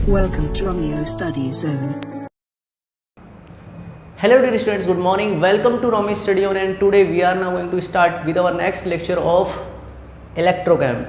Welcome to Romeo Study Zone. Hello dear students, good morning. Welcome to Romeo Study Zone and today we are now going to start with our next lecture of electrochem.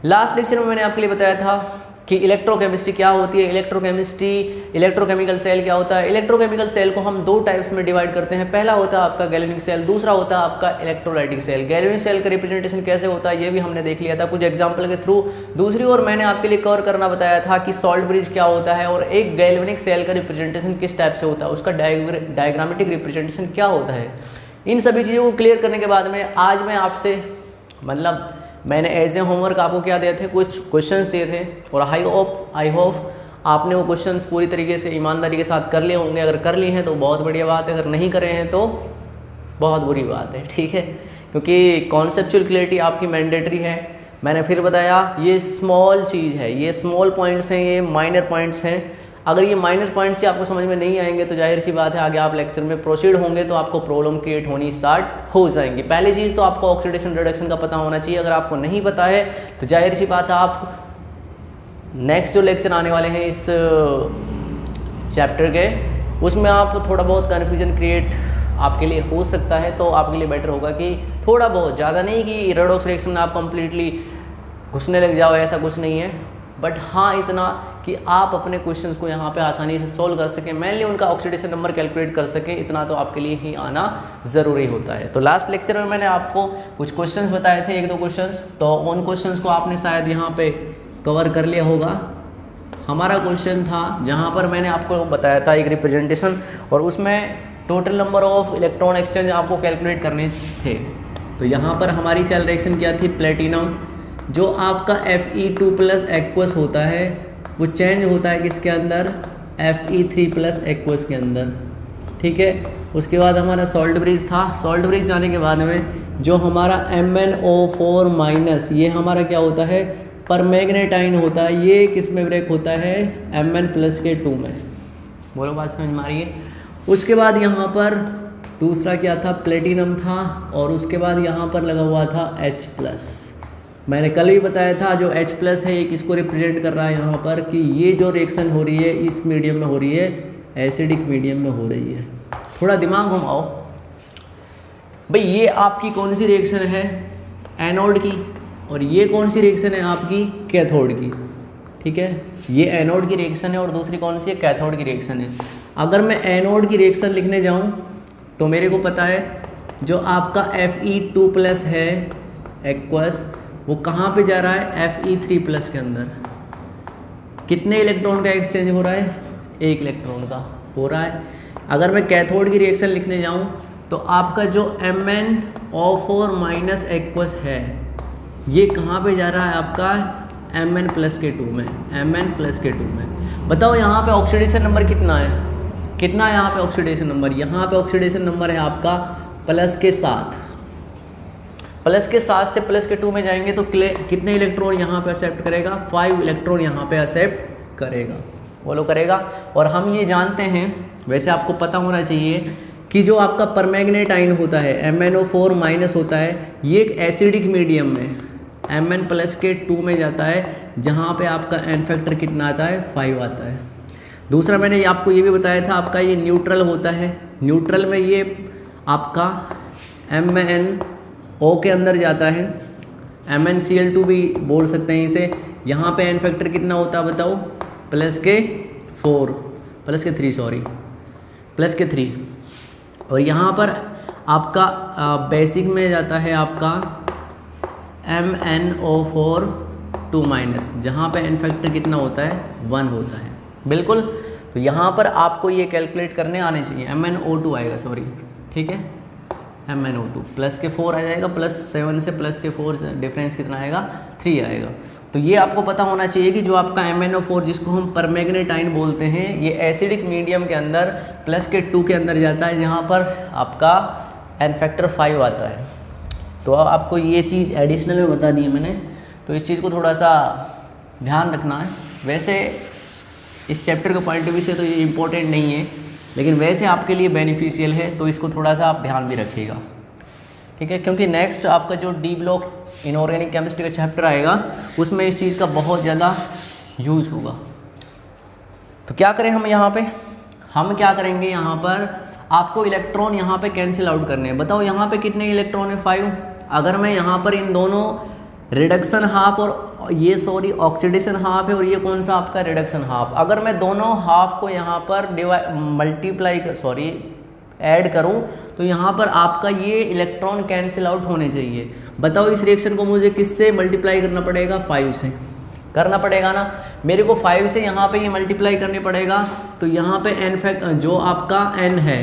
Last lecture में मैंने आपके लिए बताया था कि electrochemistry क्या होती है, इलेक्ट्रोकेमिस्ट्री, इलेक्ट्रोकेमिकल सेल क्या होता है। इलेक्ट्रोकेमिकल सेल को हम दो टाइप्स में डिवाइड करते हैं। पहला होता है आपका गैल्वेनिक सेल, दूसरा होता है आपका इलेक्ट्रोलाइटिक सेल। गैल्वेनिक सेल का रिप्रेजेंटेशन कैसे होता है ये भी हमने देख लिया था कुछ एग्जांपल के थ्रू। दूसरी ओर मैंने आपके लिए कवर करना बताया था कि सॉल्ट ब्रिज क्या होता है और एक गैल्वेनिक सेल का रिप्रेजेंटेशन किस टाइप से होता है, उसका डायग्रामेटिक रिप्रेजेंटेशन क्या होता है। इन सभी चीज़ों को क्लियर करने के बाद में आज मैं आपसे मैंने एज ए होमवर्क आपको क्या दिए थे, कुछ क्वेश्चंस दिए थे और आई होप आपने वो क्वेश्चंस पूरी तरीके से ईमानदारी के साथ कर लिए होंगे। अगर कर लिए हैं तो बहुत बढ़िया बात है, अगर नहीं करे हैं तो बहुत बुरी बात है, ठीक है, क्योंकि कॉन्सेप्चुअल क्लियरिटी आपकी मैंडेटरी है। मैंने फिर बताया ये स्मॉल चीज़ है, ये स्मॉल पॉइंट्स हैं, ये माइनर पॉइंट्स हैं। अगर ये माइनर पॉइंट्स से आपको समझ में नहीं आएंगे तो जाहिर सी बात है आगे आप लेक्चर में प्रोसीड होंगे तो आपको प्रॉब्लम क्रिएट होनी स्टार्ट हो जाएंगी। पहली चीज़ तो आपको ऑक्सीडेशन रिडक्शन का पता होना चाहिए। अगर आपको नहीं पता है तो जाहिर सी बात है आप नेक्स्ट जो लेक्चर आने वाले हैं इस चैप्टर के उसमें आप थोड़ा बहुत कन्फ्यूजन क्रिएट आपके लिए हो सकता है, तो आपके लिए बेटर होगा कि थोड़ा बहुत, ज़्यादा नहीं कि रेडॉक्स रिएक्शन में आप कंप्लीटली घुसने लग जाओ, ऐसा कुछ नहीं है, बट हाँ इतना कि आप अपने क्वेश्चंस को यहाँ पे आसानी से सोल्व कर सकें, मेनली उनका ऑक्सीडेशन नंबर कैलकुलेट कर सकें, इतना तो आपके लिए ही आना ज़रूरी होता है। तो लास्ट लेक्चर में मैंने आपको कुछ क्वेश्चंस बताए थे, एक दो क्वेश्चंस, तो उन क्वेश्चंस को आपने शायद यहाँ पे कवर कर लिया होगा। हमारा क्वेश्चन था जहाँ पर मैंने आपको बताया था एक रिप्रेजेंटेशन और उसमें total number of electron exchange आपको कैलकुलेट करने थे। तो यहाँ पर हमारी सेल रिएक्शन क्या थी, प्लेटिनम, जो आपका Fe2+ एक्वस होता है वो चेंज होता है किसके अंदर, Fe3+ एक्वस के अंदर, ठीक है। उसके बाद हमारा सॉल्ट ब्रिज था। सॉल्ट ब्रिज जाने के बाद में जो हमारा MnO4- ये हमारा क्या होता है, परमैग्नेटाइन होता है। ये किस में ब्रेक होता है, Mn+ के 2 में। बोलो बात समझ में आ रही है। उसके बाद यहाँ पर दूसरा क्या था, प्लेटिनम था और उसके बाद यहाँ पर लगा हुआ था H+। मैंने कल भी बताया था जो H+ है ये किसको रिप्रेजेंट कर रहा है यहाँ पर, कि ये जो रिएक्शन हो रही है इस मीडियम में हो रही है, एसिडिक मीडियम में हो रही है। थोड़ा दिमाग घुमाओ भाई, ये आपकी कौन सी रिएक्शन है, एनोड की, और ये कौन सी रिएक्शन है आपकी, कैथोड की, ठीक है। ये एनोड की रिएक्शन है और दूसरी कौन सी है, कैथोड की रिएक्शन है। अगर मैं एनोड की रिएक्शन लिखने जाऊँ तो मेरे को पता है जो आपका Fe2+ है एक्वस, वो कहाँ पे जा रहा है, Fe3+ के अंदर। कितने इलेक्ट्रॉन का एक्सचेंज हो रहा है, एक इलेक्ट्रॉन का हो रहा है। अगर मैं कैथोड की रिएक्शन लिखने जाऊँ तो आपका जो MnO4- एक्वस है ये कहाँ पे जा रहा है, आपका Mn+ के 2 में, Mn+ के 2 में। बताओ यहाँ पे ऑक्सीडेशन नंबर कितना है, कितना है यहाँ पे ऑक्सीडेशन नंबर, यहाँ पे ऑक्सीडेशन नंबर है आपका +7। +7 से +2 में जाएंगे तो कितने इलेक्ट्रॉन यहाँ पे एक्सेप्ट करेगा, 5 इलेक्ट्रॉन यहाँ पे एक्सेप्ट करेगा, बोलो करेगा। और हम ये जानते हैं, वैसे आपको पता होना चाहिए कि जो आपका परमैग्नेटाइन होता है, MnO4- होता है, ये एक एसिडिक मीडियम में Mn+ के 2 में जाता है, जहाँ पे आपका एन फैक्टर कितना आता है, 5 आता है। दूसरा मैंने आपको ये भी बताया था, आपका ये न्यूट्रल होता है, न्यूट्रल में ये आपका MnO के अंदर जाता है, MnCl2 भी बोल सकते हैं इसे। यहाँ पे एन फैक्टर कितना होता है बताओ, +3। और यहाँ पर आपका बेसिक में जाता है आपका MnO4-2-, जहाँ पे एन फैक्टर कितना होता है, 1 होता है, बिल्कुल। तो यहाँ पर आपको ये कैलकुलेट करने आने चाहिए, MnO2 आएगा, सॉरी, ठीक है, MnO2 +4 आ जाएगा, +7 से +4 डिफरेंस कितना आएगा, 3 आएगा। तो ये आपको पता होना चाहिए कि जो आपका MnO4 जिसको हम परमैग्नेटाइन बोलते हैं, ये एसिडिक मीडियम के अंदर +2 के अंदर जाता है, जहाँ पर आपका एन फैक्टर 5 आता है। तो आपको ये चीज़ एडिशनल में बता दी है मैंने, तो इस चीज़ को थोड़ा सा ध्यान रखना है। वैसे इस चैप्टर के पॉइंट ऑफ व्यू से तो ये इम्पोर्टेंट नहीं है, लेकिन वैसे आपके लिए बेनिफिशियल है, तो इसको थोड़ा सा आप ध्यान भी रखिएगा, ठीक है, क्योंकि नेक्स्ट आपका जो डी ब्लॉक इनऑर्गेनिक केमिस्ट्री का चैप्टर आएगा उसमें इस चीज़ का बहुत ज़्यादा यूज होगा। तो क्या करें हम यहाँ पे, हम क्या करेंगे यहाँ पर, आपको इलेक्ट्रॉन यहाँ पे कैंसिल आउट करने हैं। बताओ यहाँ पे कितने इलेक्ट्रॉन है, 5। अगर मैं यहाँ पर इन दोनों रिडक्शन हाफ और ये सॉरी ऑक्सीडेशन हाफ है और ये कौन सा आपका रिडक्शन हाफ, अगर मैं दोनों हाफ को यहाँ पर मल्टीप्लाई ऐड करूँ तो यहाँ पर आपका ये इलेक्ट्रॉन कैंसिल आउट होने चाहिए। बताओ इस रिएक्शन को मुझे किससे मल्टीप्लाई करना पड़ेगा, 5 से करना पड़ेगा ना। मेरे को 5 से यहाँ पे ये मल्टीप्लाई करने पड़ेगा, तो यहाँ पे n फैक्ट जो आपका n है,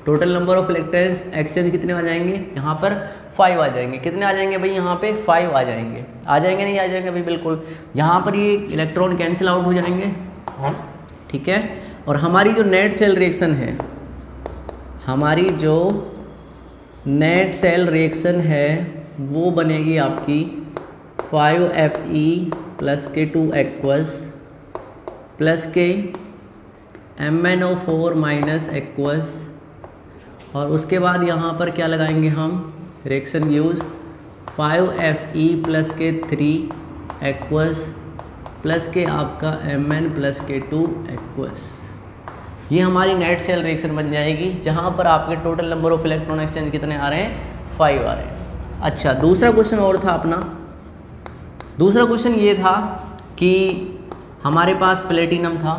total number of electrons exchange कितने आ जाएंगे, यहाँ पर 5 आ जाएंगे। कितने आ जाएंगे भाई, यहाँ पे 5 आ जाएंगे। आ जाएंगे नहीं आ जाएंगे भाई, बिल्कुल। यहाँ पर ये इलेक्ट्रॉन कैंसिल आउट हो जाएंगे, ठीक है। और हमारी जो नेट सेल रिएक्शन है, हमारी जो नेट सेल रिएक्शन है वो बनेगी आपकी 5Fe plus K2 aqueous plus के MnO4 माइनस एक्वस, और उसके बाद यहाँ पर क्या लगाएंगे हम, reaction use 5Fe plus K3 aqueous plus के आपका Mn प्लस K2 एक्वस। ये हमारी नेट सेल रिएक्शन बन जाएगी, जहाँ पर आपके total number of electron exchange कितने आ रहे हैं, 5 आ रहे हैं। अच्छा, दूसरा क्वेश्चन और था अपना। दूसरा क्वेश्चन ये था कि हमारे पास प्लेटिनम था,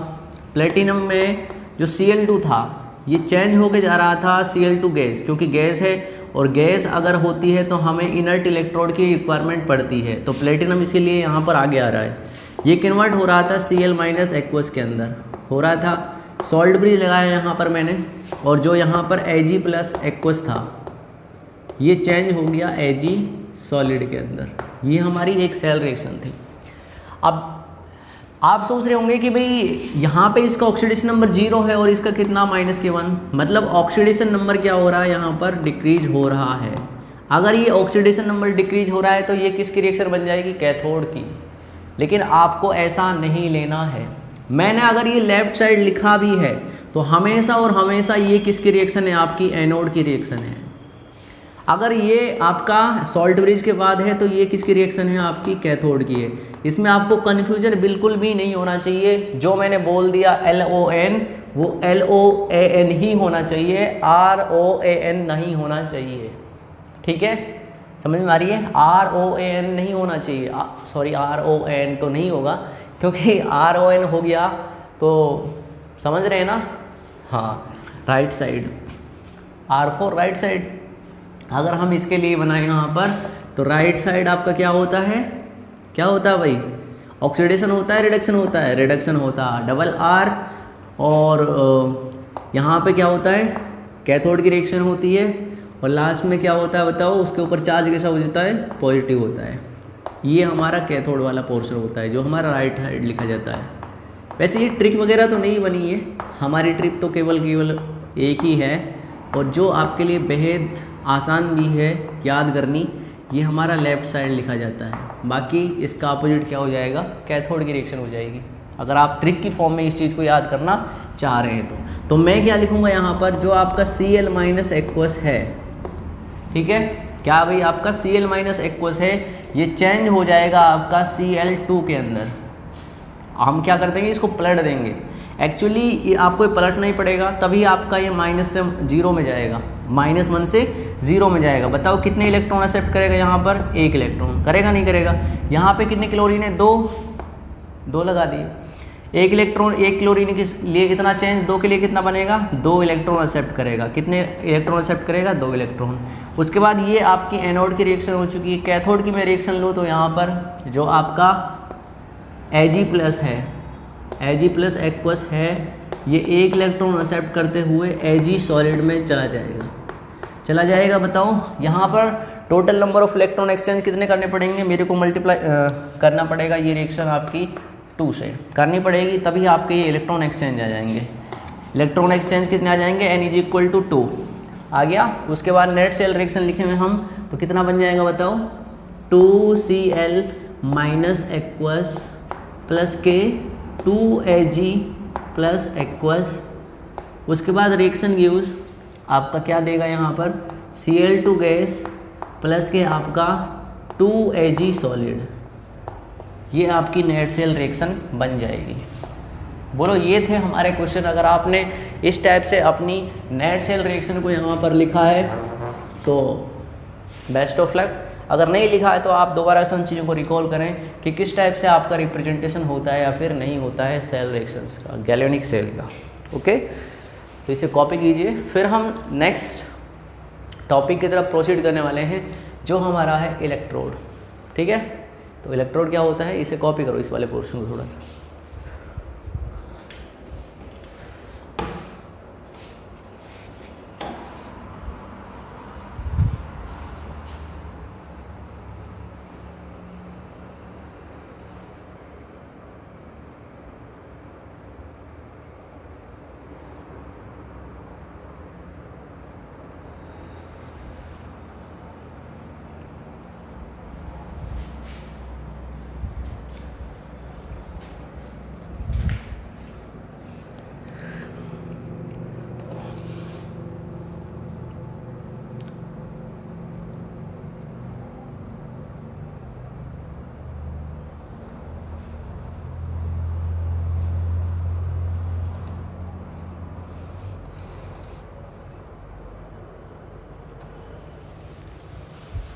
प्लेटिनम में जो Cl2 था ये चेंज होके जा रहा था Cl2 गैस, क्योंकि गैस है और गैस अगर होती है तो हमें इनर्ट इलेक्ट्रोड की रिक्वायरमेंट पड़ती है, तो प्लेटिनम इसीलिए यहाँ पर आगे आ रहा है। ये कन्वर्ट हो रहा था Cl माइनस एक्वस के अंदर हो रहा था, सॉल्ट ब्रिज लगाया यहाँ पर मैंने, और जो यहाँ पर Ag प्लस एक्वस था ये चेंज हो गया Ag सॉलिड के अंदर। ये हमारी एक सेल रिएक्शन थी। अब आप सोच रहे होंगे कि भाई यहाँ पे इसका ऑक्सीडेशन नंबर 0 है और इसका कितना -K1, मतलब ऑक्सीडेशन नंबर क्या हो रहा है, यहाँ पर डिक्रीज हो रहा है। अगर ये ऑक्सीडेशन नंबर डिक्रीज हो रहा है तो ये किसकी रिएक्शन बन जाएगी, कैथोड की। लेकिन आपको ऐसा नहीं लेना है। मैंने अगर ये लेफ्ट साइड लिखा भी है तो हमेशा और हमेशा ये किसकी रिएक्शन है, आपकी एनोड की रिएक्शन है। अगर ये आपका सॉल्ट ब्रिज के बाद है तो ये किसकी रिएक्शन है, आपकी कैथोड की है। इसमें आपको कन्फ्यूजन बिल्कुल भी नहीं होना चाहिए। जो मैंने बोल दिया LON वो LOAN ही होना चाहिए, ROAN नहीं होना चाहिए, ठीक है। समझ में आ रही है, ROAN नहीं होना चाहिए, सॉरी RON तो नहीं होगा, क्योंकि RON हो गया तो समझ रहे हैं ना। हाँ, right side R4 right side, अगर हम इसके लिए बनाएं यहाँ पर तो राइट साइड आपका क्या होता है, क्या होता है भाई, ऑक्सीडेशन होता है, रिडक्शन होता है, रिडक्शन होता है डबल R, और यहाँ पे क्या होता है, कैथोड की रिएक्शन होती है, और लास्ट में क्या होता है बताओ, उसके ऊपर चार्ज कैसा हो जाता है, पॉजिटिव होता है। ये हमारा कैथोड वाला पोर्शन होता है जो हमारा राइट साइड लिखा जाता है। वैसे ये ट्रिक वगैरह तो नहीं बनी है, हमारी ट्रिक तो केवल एक ही है, और जो आपके लिए बेहद आसान भी है याद करनी, ये हमारा लेफ्ट साइड लिखा जाता है। बाकी इसका अपोजिट क्या हो जाएगा, कैथोड की रिएक्शन हो जाएगी। अगर आप ट्रिक की फॉर्म में इस चीज़ को याद करना चाह रहे हैं तो मैं क्या लिखूँगा यहाँ पर, जो आपका Cl माइनस एक्वस है, ठीक है, क्या भाई आपका Cl माइनस एक्वस है, ये चेंज हो जाएगा आपका Cl2 के अंदर। हम क्या कर देंगे, इसको पलट देंगे। एक्चुअली ये आपको पलट नहीं पड़ेगा, तभी आपका ये माइनस से 0 में जाएगा, -1 से 0 में जाएगा। बताओ कितने इलेक्ट्रॉन एक्सेप्ट करेगा, यहाँ पर 1 इलेक्ट्रॉन करेगा, नहीं करेगा। यहाँ पे कितने क्लोरीन है, 2 लगा दिए। 1 इलेक्ट्रॉन 1 क्लोरीन के लिए कितना चेंज, 2 के लिए कितना बनेगा, 2 इलेक्ट्रॉन एक्सेप्ट करेगा। कितने इलेक्ट्रॉन एक्सेप्ट करेगा, 2 इलेक्ट्रॉन। उसके बाद ये आपकी एनोड की रिएक्शन हो चुकी है। कैथोड की मैं रिएक्शन लूँ तो यहाँ पर जो आपका Ag प्लस है, Ag प्लस एक्वस है, ये 1 इलेक्ट्रॉन एक्सेप्ट करते हुए Ag सॉलिड में चला जाएगा। बताओ यहाँ पर total number of electron exchange कितने करने पड़ेंगे, मेरे को मल्टीप्लाई करना पड़ेगा। ये रिएक्शन आपकी 2 से करनी पड़ेगी, तभी आपके ये इलेक्ट्रॉन एक्सचेंज आ जाएंगे। इलेक्ट्रॉन एक्सचेंज कितने आ जाएंगे, N = 2 आ गया। उसके बाद नेट सेल रिएक्शन लिखेंगे हम तो कितना बन जाएगा बताओ, 2Cl माइनस एक्वस प्लस के 2Ag प्लस एक्वस। उसके बाद रिएक्शन यूज आपका क्या देगा यहाँ पर, Cl2 गैस प्लस के आपका 2Ag सॉलिड। ये आपकी नेट सेल रिएक्शन बन जाएगी। बोलो ये थे हमारे क्वेश्चन। अगर आपने इस टाइप से अपनी नेट सेल रिएक्शन को यहाँ पर लिखा है तो बेस्ट ऑफ लक। अगर नहीं लिखा है तो आप दोबारा से उन चीज़ों को रिकॉल करें कि किस टाइप से आपका रिप्रेजेंटेशन होता है या फिर नहीं होता है सेल रिएक्शंस का, गैल्वेनिक सेल का। ओके, तो इसे कॉपी कीजिए। फिर हम नेक्स्ट टॉपिक की तरफ प्रोसीड करने वाले हैं जो हमारा है इलेक्ट्रोड। ठीक है, तो इलेक्ट्रोड क्या होता है इसे कॉपी करो, इस वाले पोर्शन को थोड़ा सा।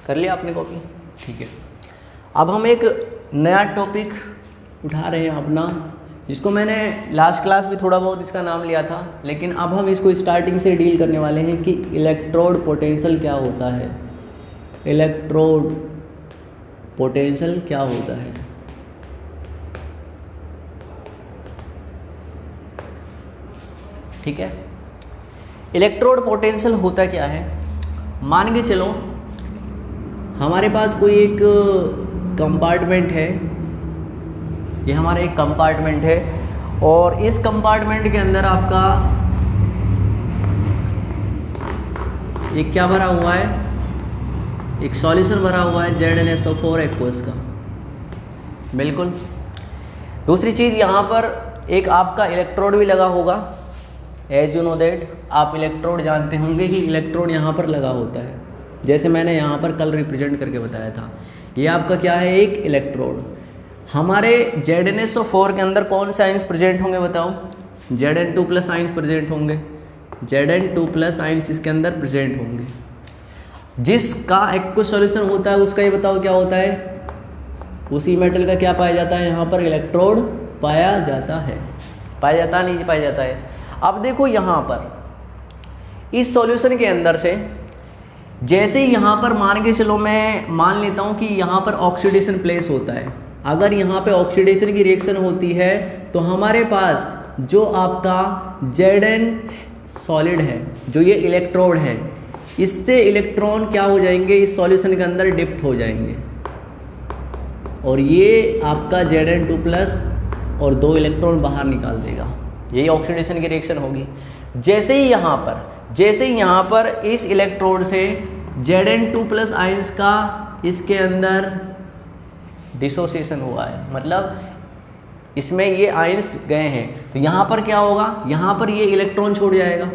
कर लिया आपने कॉपी? ठीक है, अब हम एक नया टॉपिक उठा रहे हैं अपना, जिसको मैंने लास्ट क्लास में थोड़ा बहुत इसका नाम लिया था, लेकिन अब हम इसको स्टार्टिंग से डील करने वाले हैं कि इलेक्ट्रोड पोटेंशियल क्या होता है। इलेक्ट्रोड पोटेंशियल क्या होता है। ठीक है, इलेक्ट्रोड पोटेंशियल होता क्या है। मान के चलो हमारे पास कोई एक कंपार्टमेंट है, ये हमारा एक कंपार्टमेंट है और इस कंपार्टमेंट के अंदर आपका एक क्या भरा हुआ है, एक सॉल्यूशन भरा हुआ है ZnSO4 एक्वस का। बिल्कुल। दूसरी चीज़ यहाँ पर एक आपका इलेक्ट्रोड भी लगा होगा। एज यू नो दैट, आप इलेक्ट्रोड जानते होंगे कि इलेक्ट्रोड यहाँ पर लगा होता है, जैसे मैंने यहाँ पर कल रिप्रेजेंट करके बताया था। ये आपका क्या है, एक इलेक्ट्रोड। हमारे ZnSO4 के अंदर कौन से आइंस प्रेजेंट होंगे बताओ। Zn2+ आइंस प्रेजेंट होंगे, Zn2+ आइंस इसके अंदर प्रेजेंट होंगे। जिसका एक्वस सॉल्यूशन होता है उसका ये बताओ क्या होता है। उसी मेटल का क्या पाया जाता है, यहाँ पर इलेक्ट्रोड पाया जाता है। पाया जाता नहीं पाया जाता है। अब देखो यहाँ पर इस सॉल्यूशन के अंदर से जैसे ही यहाँ पर मान के चलो, मैं मान लेता हूँ कि यहाँ पर ऑक्सीडेशन प्लेस होता है। अगर यहाँ पे ऑक्सीडेशन की रिएक्शन होती है तो हमारे पास जो आपका Zn सॉलिड है, जो ये इलेक्ट्रोड है, इससे इलेक्ट्रॉन क्या हो जाएंगे, इस सॉल्यूशन के अंदर डिप्ट हो जाएंगे और ये आपका Zn2+ और 2 इलेक्ट्रॉन बाहर निकाल देगा। यही ऑक्सीडेशन की रिएक्शन होगी। जैसे ही यहाँ पर इस इलेक्ट्रोड से Zn2+ आइंस का इसके अंदर डिसोसिएशन हुआ है, मतलब इसमें ये आइंस गए हैं, तो यहाँ पर क्या होगा, यहाँ पर ये इलेक्ट्रॉन छोड़ जाएगा।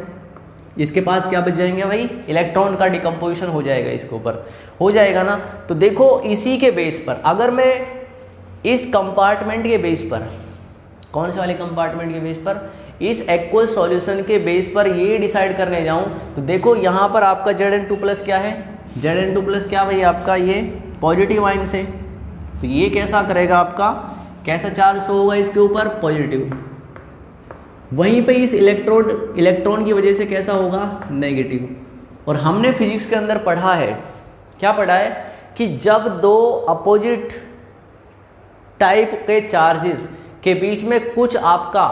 इसके पास क्या बच जाएंगे भाई, इलेक्ट्रॉन का डिकम्पोजिशन हो जाएगा, इसके ऊपर हो जाएगा ना। तो देखो इसी के बेस पर अगर मैं इस कंपार्टमेंट के बेस पर, कौन से वाले कंपार्टमेंट के बेस पर, इस एक्वस सॉल्यूशन के बेस पर ये डिसाइड करने जाऊं तो देखो यहाँ पर आपका Zn2+ क्या है, Zn2+ क्या भाई आपका ये पॉजिटिव आइंस है। तो ये कैसा करेगा, आपका कैसा चार्ज होगा इसके ऊपर, पॉजिटिव। वहीं पे इस इलेक्ट्रॉन की वजह से कैसा होगा, नेगेटिव। और हमने फिजिक्स के अंदर पढ़ा है, क्या पढ़ा है कि जब दो अपोजिट टाइप के चार्जेस के बीच में कुछ आपका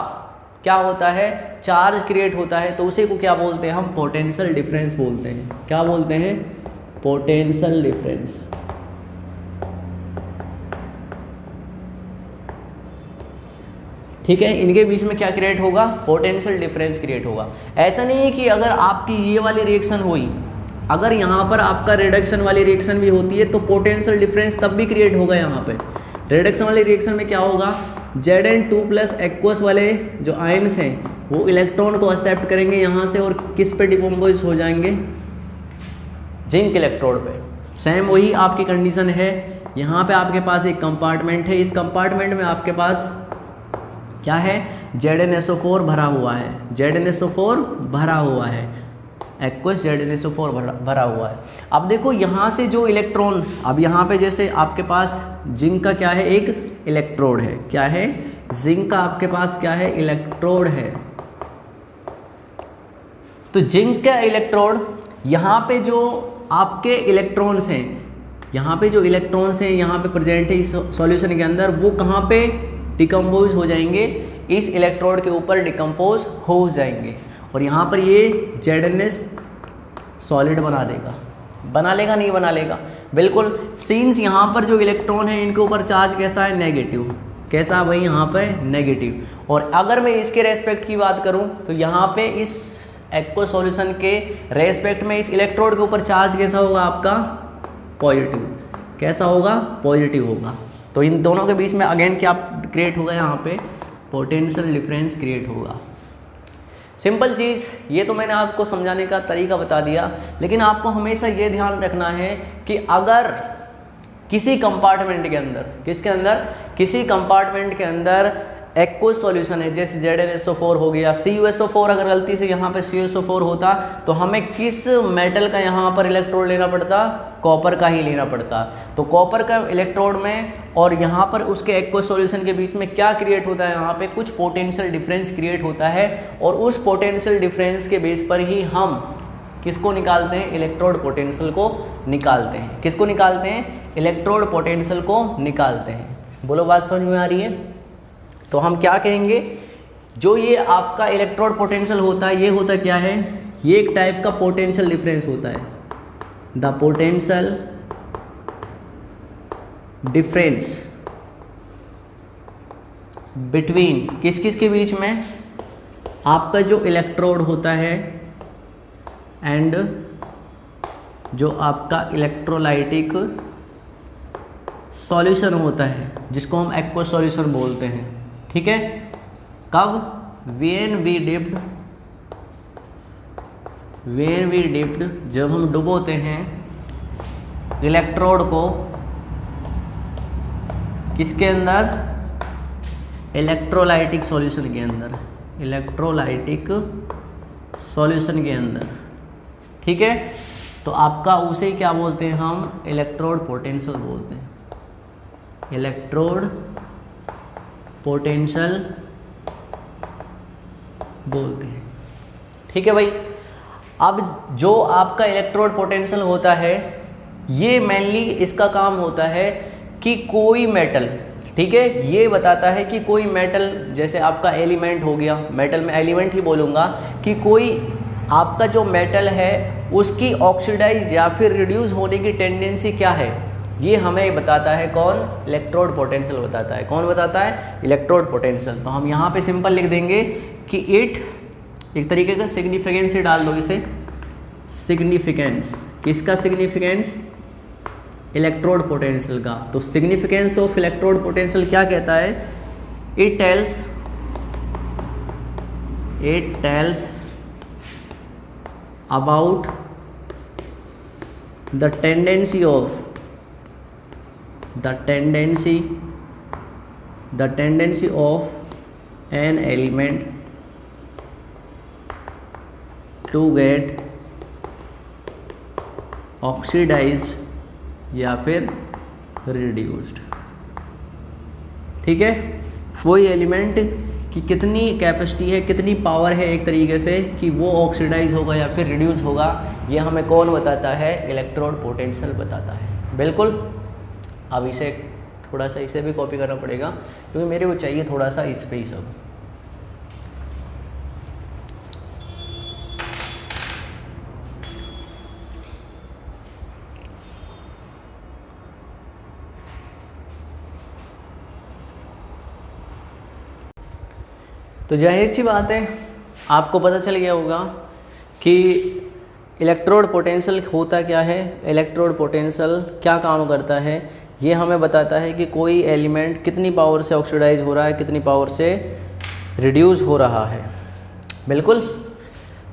क्या होता है, चार्ज क्रिएट होता है, तो उसे को क्या बोलते हैं हम, पोटेंशियल डिफरेंस बोलते हैं। क्या बोलते हैं, पोटेंशियल डिफरेंस। ठीक है, इनके बीच में क्या क्रिएट होगा, पोटेंशियल डिफरेंस क्रिएट होगा। ऐसा नहीं है कि अगर आपकी ये वाली रिएक्शन हुई, अगर यहाँ पर आपका रिडक्शन वाली रिएक्शन भी होती है तो पोटेंशियल डिफरेंस तब भी क्रिएट होगा। यहाँ पे रिडक्शन वाली रिएक्शन में क्या होगा, Zn2+ एक्वस वाले जो आयन्स हैं वो इलेक्ट्रॉन को एक्सेप्ट करेंगे यहाँ से और किस पे डिकम्पोज हो जाएंगे, जिंक इलेक्ट्रोड पे। सेम वही आपकी कंडीशन है। यहाँ पे आपके पास एक कंपार्टमेंट है, इस कंपार्टमेंट में आपके पास क्या है, ZnSO4 भरा हुआ है, ZnSO4 भरा हुआ है, एक्वस ZnSO4 भरा हुआ है। अब देखो यहाँ से जो इलेक्ट्रॉन, अब यहाँ पे जैसे आपके पास जिंक का क्या है, एक इलेक्ट्रोड है, क्या है, जिंक का आपके पास क्या है, इलेक्ट्रोड है। तो जिंक का इलेक्ट्रोड, यहाँ पे जो आपके इलेक्ट्रॉन्स हैं, यहाँ पे जो इलेक्ट्रॉन्स हैं यहाँ पे प्रेजेंट है इस सॉल्यूशन के अंदर, वो कहाँ पे डिकम्पोज हो जाएंगे, इस इलेक्ट्रोड के ऊपर डिकम्पोज हो जाएंगे और यहाँ पर ये ZnS सॉलिड बना देगा, बना लेगा नहीं बना लेगा, बिल्कुल। सिंस यहाँ पर जो इलेक्ट्रॉन है इनके ऊपर चार्ज कैसा है, नेगेटिव, कैसा भाई, यहाँ पर नेगेटिव। और अगर मैं इसके रेस्पेक्ट की बात करूँ तो यहाँ पे इस एक्वस सॉल्यूशन के रेस्पेक्ट में इस इलेक्ट्रोड के ऊपर चार्ज कैसा होगा आपका, पॉजिटिव, कैसा होगा, पॉजिटिव होगा। तो इन दोनों के बीच में अगेन क्या क्रिएट होगा, यहाँ पे पोटेंशियल डिफरेंस क्रिएट होगा। सिंपल चीज़, ये तो मैंने आपको समझाने का तरीका बता दिया, लेकिन आपको हमेशा ये ध्यान रखना है कि अगर किसी कंपार्टमेंट के अंदर, किसके अंदर, किसी कंपार्टमेंट के अंदर एक्वस सॉल्यूशन है, जैसे ZnSO4 हो गया, CuSO4 अगर गलती से यहाँ पे CuSO4 होता तो हमें किस मेटल का यहाँ पर इलेक्ट्रोड लेना पड़ता, कॉपर का ही लेना पड़ता। तो कॉपर का इलेक्ट्रोड में और यहाँ पर उसके एक्वस सॉल्यूशन के बीच में क्या क्रिएट होता है, यहाँ पे कुछ पोटेंशियल डिफरेंस क्रिएट होता है और उस पोटेंशियल डिफरेंस के बेस पर ही हम किसको निकालते हैं, इलेक्ट्रोड पोटेंशियल को निकालते हैं। किसको निकालते हैं, इलेक्ट्रोड पोटेंशियल को निकालते हैं। बोलो बात समझ में आ रही है। तो हम क्या कहेंगे, जो ये आपका इलेक्ट्रोड पोटेंशियल होता है, ये होता क्या है, ये एक टाइप का पोटेंशियल डिफरेंस होता है, द पोटेंशियल डिफरेंस बिटवीन किस किस के बीच में, आपका जो इलेक्ट्रोड होता है एंड जो आपका इलेक्ट्रोलाइटिक सॉल्यूशन होता है, जिसको हम एक्वस सॉल्यूशन बोलते हैं, ठीक है। कब, वेन वी डिप्ड, जब हम डुबोते हैं इलेक्ट्रोड को किसके अंदर, इलेक्ट्रोलाइटिक सॉल्यूशन के अंदर, इलेक्ट्रोलाइटिक सॉल्यूशन के अंदर, ठीक है। तो आपका उसे क्या बोलते हैं हम, इलेक्ट्रोड पोटेंशियल बोलते हैं, इलेक्ट्रोड पोटेंशियल बोलते हैं, ठीक है भाई। अब जो आपका इलेक्ट्रोड पोटेंशियल होता है, ये मेनली इसका काम होता है कि कोई मेटल, ठीक है, ये बताता है कि कोई मेटल, जैसे आपका एलिमेंट हो गया, मेटल में एलिमेंट ही बोलूँगा, कि कोई आपका जो मेटल है उसकी ऑक्सीडाइज या फिर रिड्यूस होने की टेंडेंसी क्या है, ये हमें बताता है कौन, इलेक्ट्रोड पोटेंशियल बताता है। कौन बताता है, इलेक्ट्रोड पोटेंशियल। तो हम यहाँ पे सिंपल लिख देंगे कि इट, एक तरीके का सिग्निफिकेंस ही डाल दो इसे, सिग्निफिकेंस, किसका सिग्निफिकेंस, इलेक्ट्रोड पोटेंशियल का। तो सिग्निफिकेंस ऑफ इलेक्ट्रोड पोटेंशियल क्या कहता है, it tells about the tendency of an element to get oxidized या फिर reduced, ठीक है। वही एलिमेंट की कितनी कैपेसिटी है, कितनी पावर है एक तरीके से कि वो ऑक्सीडाइज होगा या फिर रिड्यूस होगा, ये हमें कौन बताता है, इलेक्ट्रोड पोटेंशियल बताता है, बिल्कुल। अब इसे थोड़ा सा इसे भी कॉपी करना पड़ेगा क्योंकि मेरे को चाहिए थोड़ा सा इस पे ही सब। तो जाहिर सी बात है आपको पता चल गया होगा कि इलेक्ट्रोड पोटेंशियल होता क्या है, इलेक्ट्रोड पोटेंशियल क्या काम करता है। ये हमें बताता है कि कोई एलिमेंट कितनी पावर से ऑक्सीडाइज हो रहा है, कितनी पावर से रिड्यूस हो रहा है, बिल्कुल।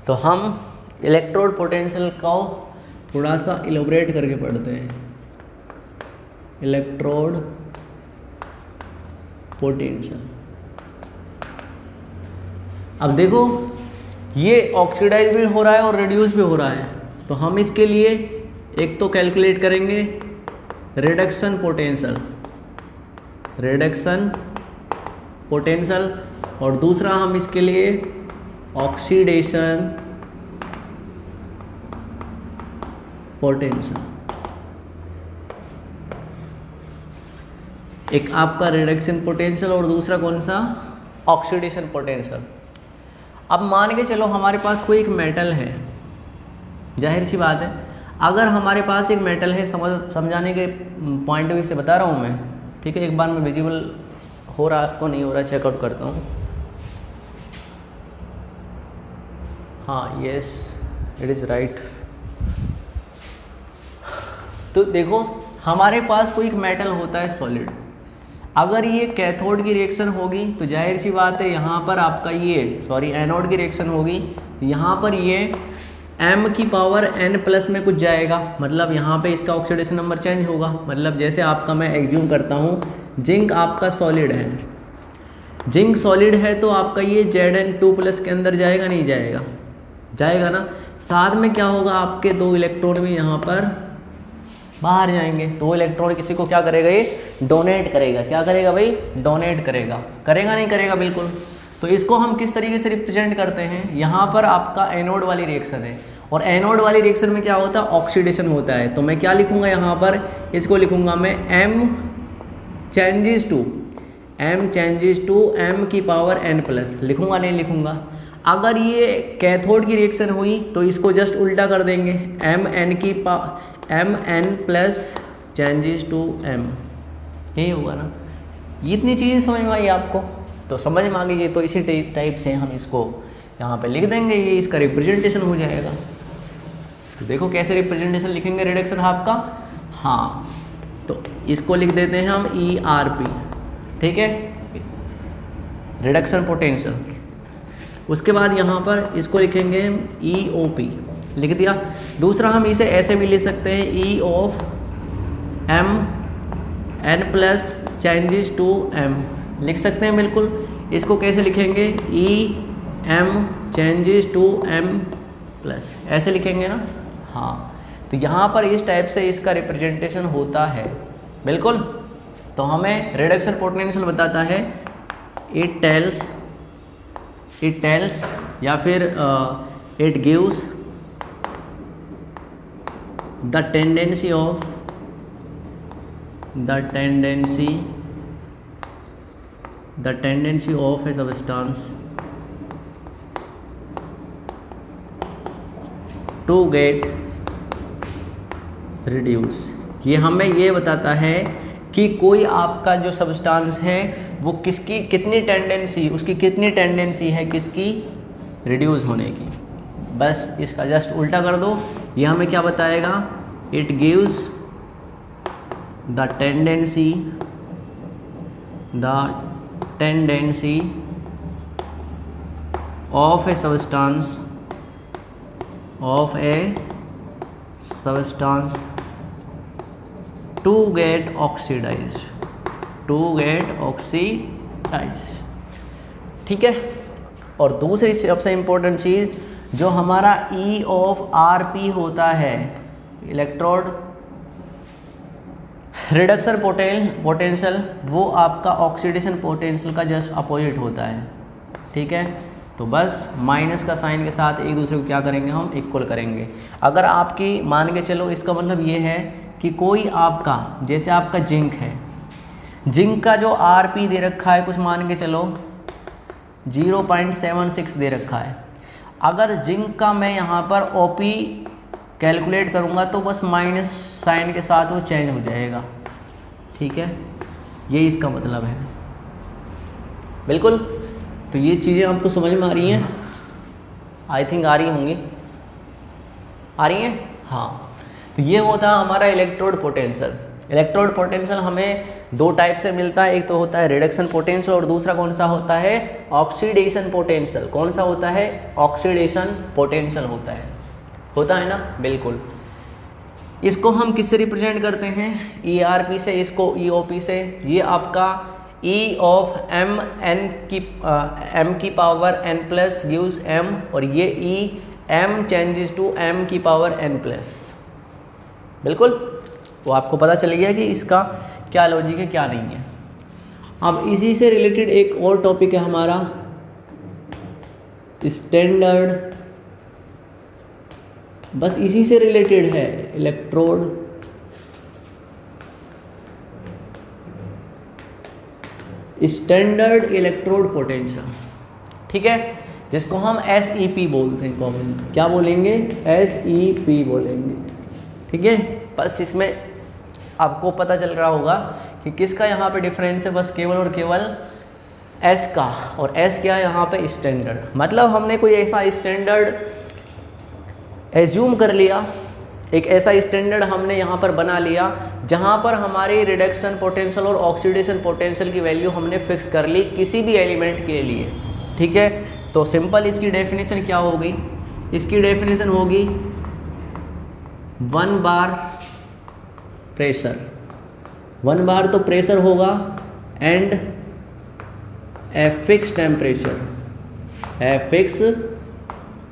तो हम इलेक्ट्रोड पोटेंशियल को थोड़ा सा इलोबरेट करके पढ़ते हैं। इलेक्ट्रोड पोटेंशियल, अब देखो ये ऑक्सीडाइज भी हो रहा है और रिड्यूस भी हो रहा है, तो हम इसके लिए एक तो कैलकुलेट करेंगे रिडक्शन पोटेंशियल और दूसरा हम इसके लिए ऑक्सीडेशन पोटेंशियल। एक आपका रिडक्शन पोटेंशियल और दूसरा कौन सा, ऑक्सीडेशन पोटेंशियल। अब मान के चलो हमारे पास कोई एक मेटल है, जाहिर सी बात है अगर हमारे पास एक मेटल है, समझाने के पॉइंट ऑफ व्यू से बता रहा हूँ मैं, ठीक है। एक बार मैं विजिबल हो रहा तो नहीं हो रहा चेकआउट करता हूँ। हाँ यस इट इज़ राइट। तो देखो हमारे पास कोई एक मेटल होता है सॉलिड, अगर ये कैथोड की रिएक्शन होगी तो जाहिर सी बात है यहाँ पर आपका ये एनोड की रिएक्शन होगी, यहाँ पर ये m की पावर n प्लस में कुछ जाएगा, मतलब यहाँ पे इसका ऑक्सीडेशन नंबर चेंज होगा। मतलब जैसे आपका मैं एग्ज्यूम करता हूँ जिंक आपका सॉलिड है, जिंक सॉलिड है तो आपका ये Zn2+ के अंदर जाएगा नहीं जाएगा, जाएगा ना। साथ में क्या होगा, आपके 2 इलेक्ट्रॉन भी यहाँ पर बाहर जाएंगे, तो वो इलेक्ट्रॉन किसी को क्या करेगा, ये डोनेट करेगा। क्या करेगा भाई, डोनेट करेगा, करेगा नहीं करेगा, बिल्कुल। तो इसको हम किस तरीके से रिप्रेजेंट करते हैं, यहाँ पर आपका एनोड वाली रिएक्शन है और एनोड वाली रिएक्शन में क्या होता है, ऑक्सीडेशन होता है। तो मैं क्या लिखूंगा यहाँ पर, इसको लिखूंगा मैं m चेंजेस टू m की पावर n+, लिखूंगा नहीं लिखूंगा। अगर ये कैथोड की रिएक्शन हुई तो इसको जस्ट उल्टा कर देंगे, mn+ चेंजेस टू m, यही होगा ना। इतनी चीज़ें समझ में आई आपको, तो समझ में आ गई। तो इसी टाइप से हम इसको यहाँ पे लिख देंगे, ये इसका रिप्रेजेंटेशन हो जाएगा। तो देखो कैसे रिप्रेजेंटेशन लिखेंगे रिडक्शन हाफ का, हाँ तो इसको लिख देते हैं हम ERP, ठीक है, रिडक्शन पोटेंशियल। उसके बाद यहाँ पर इसको लिखेंगे EOP, लिख दिया। दूसरा हम इसे ऐसे भी लिख सकते हैं E of mn+ changes to m, लिख सकते हैं बिल्कुल। इसको कैसे लिखेंगे, EM चेंजेस टू m+, ऐसे लिखेंगे ना, हाँ। तो यहाँ पर इस टाइप से इसका रिप्रेजेंटेशन होता है, बिल्कुल। तो हमें रिडक्शन पोटेंशियल बताता है, इट टेल्स या फिर it gives the tendency of a substance to get reduce। ये हमें ये बताता है कि कोई आपका जो सब्सटेंस है वो किसकी कितनी टेंडेंसी, उसकी कितनी टेंडेंसी है किसकी, रिड्यूस होने की। बस इसका जस्ट उल्टा कर दो, ये हमें क्या बताएगा, it gives the tendency of a substance to get oxidized, ठीक है। और दूसरी सबसे इम्पोर्टेंट चीज़ जो हमारा E of RP होता है, इलेक्ट्रोड रिडक्शन पोटेंशियल, वो आपका ऑक्सीडेशन पोटेंशियल का जस्ट अपोजिट होता है, ठीक है। तो बस माइनस का साइन के साथ एक दूसरे को क्या करेंगे, हम इक्वल करेंगे। अगर आपकी मान के चलो, इसका मतलब ये है कि कोई आपका, जैसे आपका जिंक है, जिंक का जो RP दे रखा है कुछ मान के चलो 0.76 दे रखा है। अगर जिंक का मैं यहाँ पर OP कैलकुलेट करूँगा तो बस माइनस साइन के साथ वो चेंज हो जाएगा, ठीक है। ये इसका मतलब है, बिल्कुल। तो ये चीज़ें आपको समझ में आ रही हैं, आई थिंक आ रही होंगी, आ रही हैं, हाँ। तो ये होता है हमारा इलेक्ट्रोड पोटेंशियल। इलेक्ट्रोड पोटेंशियल हमें 2 टाइप से मिलता है, एक तो होता है रिडक्शन पोटेंशियल और दूसरा कौन सा होता है, ऑक्सीडेशन पोटेंशियल। कौन सा होता है, ऑक्सीडेशन पोटेंशियल होता है ना, बिल्कुल। इसको हम किससे रिप्रेजेंट करते हैं, ERP से, इसको EOP से। ये आपका E ऑफ m की power n plus gives m, और ये E m changes to m की पावर n प्लस। बिल्कुल, तो आपको पता चल गया कि इसका क्या लॉजिक है क्या नहीं है। अब इसी से रिलेटेड एक और टॉपिक है हमारा स्टैंडर्ड, बस इसी से रिलेटेड है, इलेक्ट्रोड स्टैंडर्ड इलेक्ट्रोड पोटेंशियल, ठीक है, जिसको हम SEP बोलते हैं कॉमन। क्या बोलेंगे? SEP बोलेंगे, ठीक है। बस इसमें आपको पता चल रहा होगा कि किसका यहाँ पे डिफरेंस है, बस केवल और केवल S का, और S क्या है यहाँ पे? स्टैंडर्ड। मतलब हमने कोई ऐसा स्टैंडर्ड एज्यूम कर लिया, एक ऐसा स्टैंडर्ड हमने यहाँ पर बना लिया जहाँ पर हमारी रिडक्शन पोटेंशियल और ऑक्सीडेशन पोटेंशियल की वैल्यू हमने फिक्स कर ली किसी भी एलिमेंट के लिए, ठीक है। तो सिंपल इसकी डेफिनेशन क्या होगी? इसकी डेफिनेशन होगी 1 बार प्रेशर, 1 बार तो प्रेशर होगा, and a fix temperature, a fix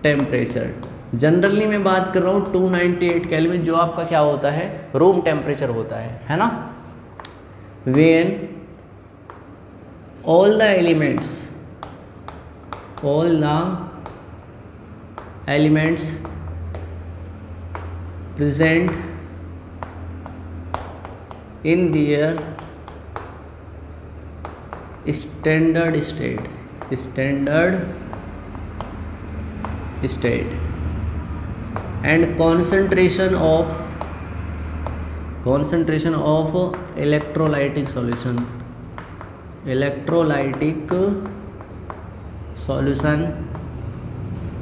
temperature. Generally मैं बात कर रहा हूँ 298 केल्विन, जो आपका क्या होता है? रूम टेम्परेचर होता है ना। When all the elements present in their standard state and concentration of electrolytic solution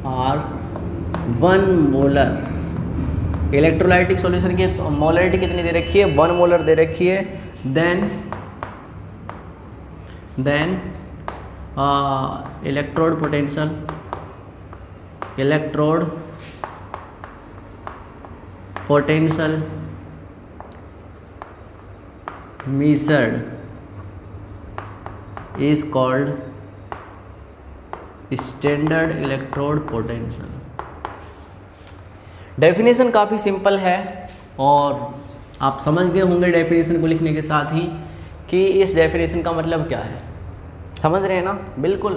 are 1 molar. Electrolytic solution की मोलरिटी कितनी दे रखी है? 1 मोलर दे रखी है। Then electrode potential measured is called standard electrode potential. Definition काफ़ी सिंपल है और आप समझ गए होंगे डेफिनेशन को लिखने के साथ ही कि इस डेफिनेशन का मतलब क्या है। समझ रहे हैं ना? बिल्कुल।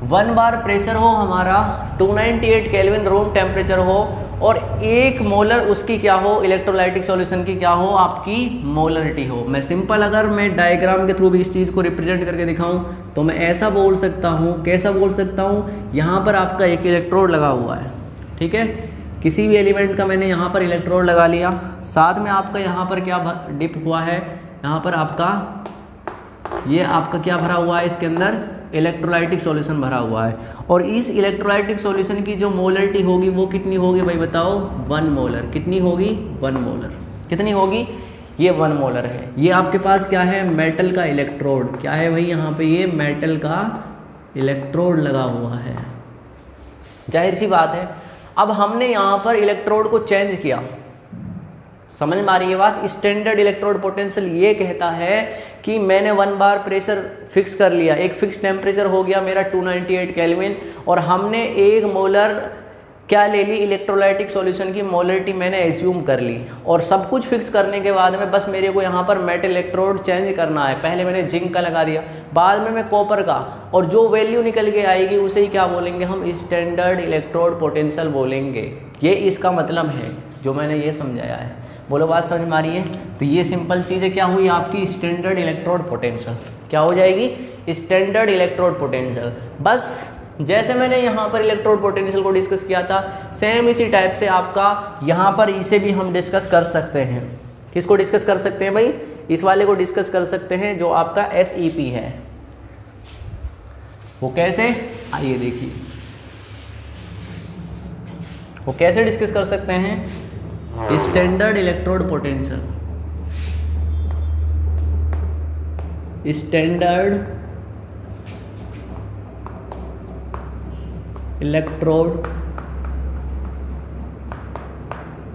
1 बार प्रेशर हो हमारा, 298 केल्विन रूम टेम्परेचर हो, और 1 मोलर उसकी क्या हो? इलेक्ट्रोलाइटिक सॉल्यूशन की क्या हो? आपकी मोलरिटी हो। मैं सिंपल अगर मैं डायग्राम के थ्रू भी इस चीज़ को रिप्रेजेंट करके दिखाऊं तो मैं ऐसा बोल सकता हूं, कैसा बोल सकता हूं? यहाँ पर आपका एक इलेक्ट्रोड लगा हुआ है, ठीक है। किसी भी एलिमेंट का मैंने यहाँ पर इलेक्ट्रोड लगा लिया, साथ में आपका यहाँ पर क्या डिप हुआ है? यहाँ पर आपका ये आपका क्या भरा हुआ है? इसके अंदर इलेक्ट्रोलाइटिक सॉल्यूशन भरा हुआ है, और इस इलेक्ट्रोलाइटिक सॉल्यूशन की जो मोलरिटी होगी वो कितनी होगी भाई बताओ? 1 मोलर। कितनी होगी? 1 मोलर। कितनी होगी? ये 1 मोलर है। ये आपके पास क्या है? मेटल का इलेक्ट्रोड। क्या है भाई? यहाँ पे ये मेटल का इलेक्ट्रोड लगा हुआ है। जाहिर सी बात है, अब हमने यहाँ पर इलेक्ट्रोड को चेंज किया। समझ में आ रही है बात? स्टैंडर्ड इलेक्ट्रोड पोटेंशियल ये कहता है कि मैंने 1 बार प्रेशर फिक्स कर लिया, एक फिक्स टेम्परेचर हो गया मेरा 298 केल्विन, और हमने 1 मोलर क्या ले ली? इलेक्ट्रोलाइटिक सॉल्यूशन की मोलरिटी मैंने एज्यूम कर ली, और सब कुछ फिक्स करने के बाद में बस मेरे को यहाँ पर मेटल इलेक्ट्रोड चेंज करना है। पहले मैंने जिंक का लगा दिया, बाद में मैं कॉपर का, और जो वैल्यू निकल के आएगी उसे ही क्या बोलेंगे हम? स्टैंडर्ड इलेक्ट्रोड पोटेंशियल बोलेंगे। ये इसका मतलब है जो मैंने ये समझाया है। बोलो बात समझ में आ रही है? तो ये सिंपल चीज़ें क्या हुई आपकी? स्टैंडर्ड इलेक्ट्रोड पोटेंशियल क्या हो जाएगी? Standard electrode potential. बस जैसे मैंने यहाँ पर इलेक्ट्रोड पोटेंशियल को डिस्कस किया था, सेम इसी टाइप से आपका यहाँ पर इसे भी हम डिस्कस कर सकते हैं। किसको डिस्कस कर सकते हैं भाई? इस वाले को डिस्कस कर सकते हैं जो आपका SEP है। वो कैसे? आइए देखिए वो कैसे डिस्कस कर सकते हैं। Standard electrode potential, standard electrode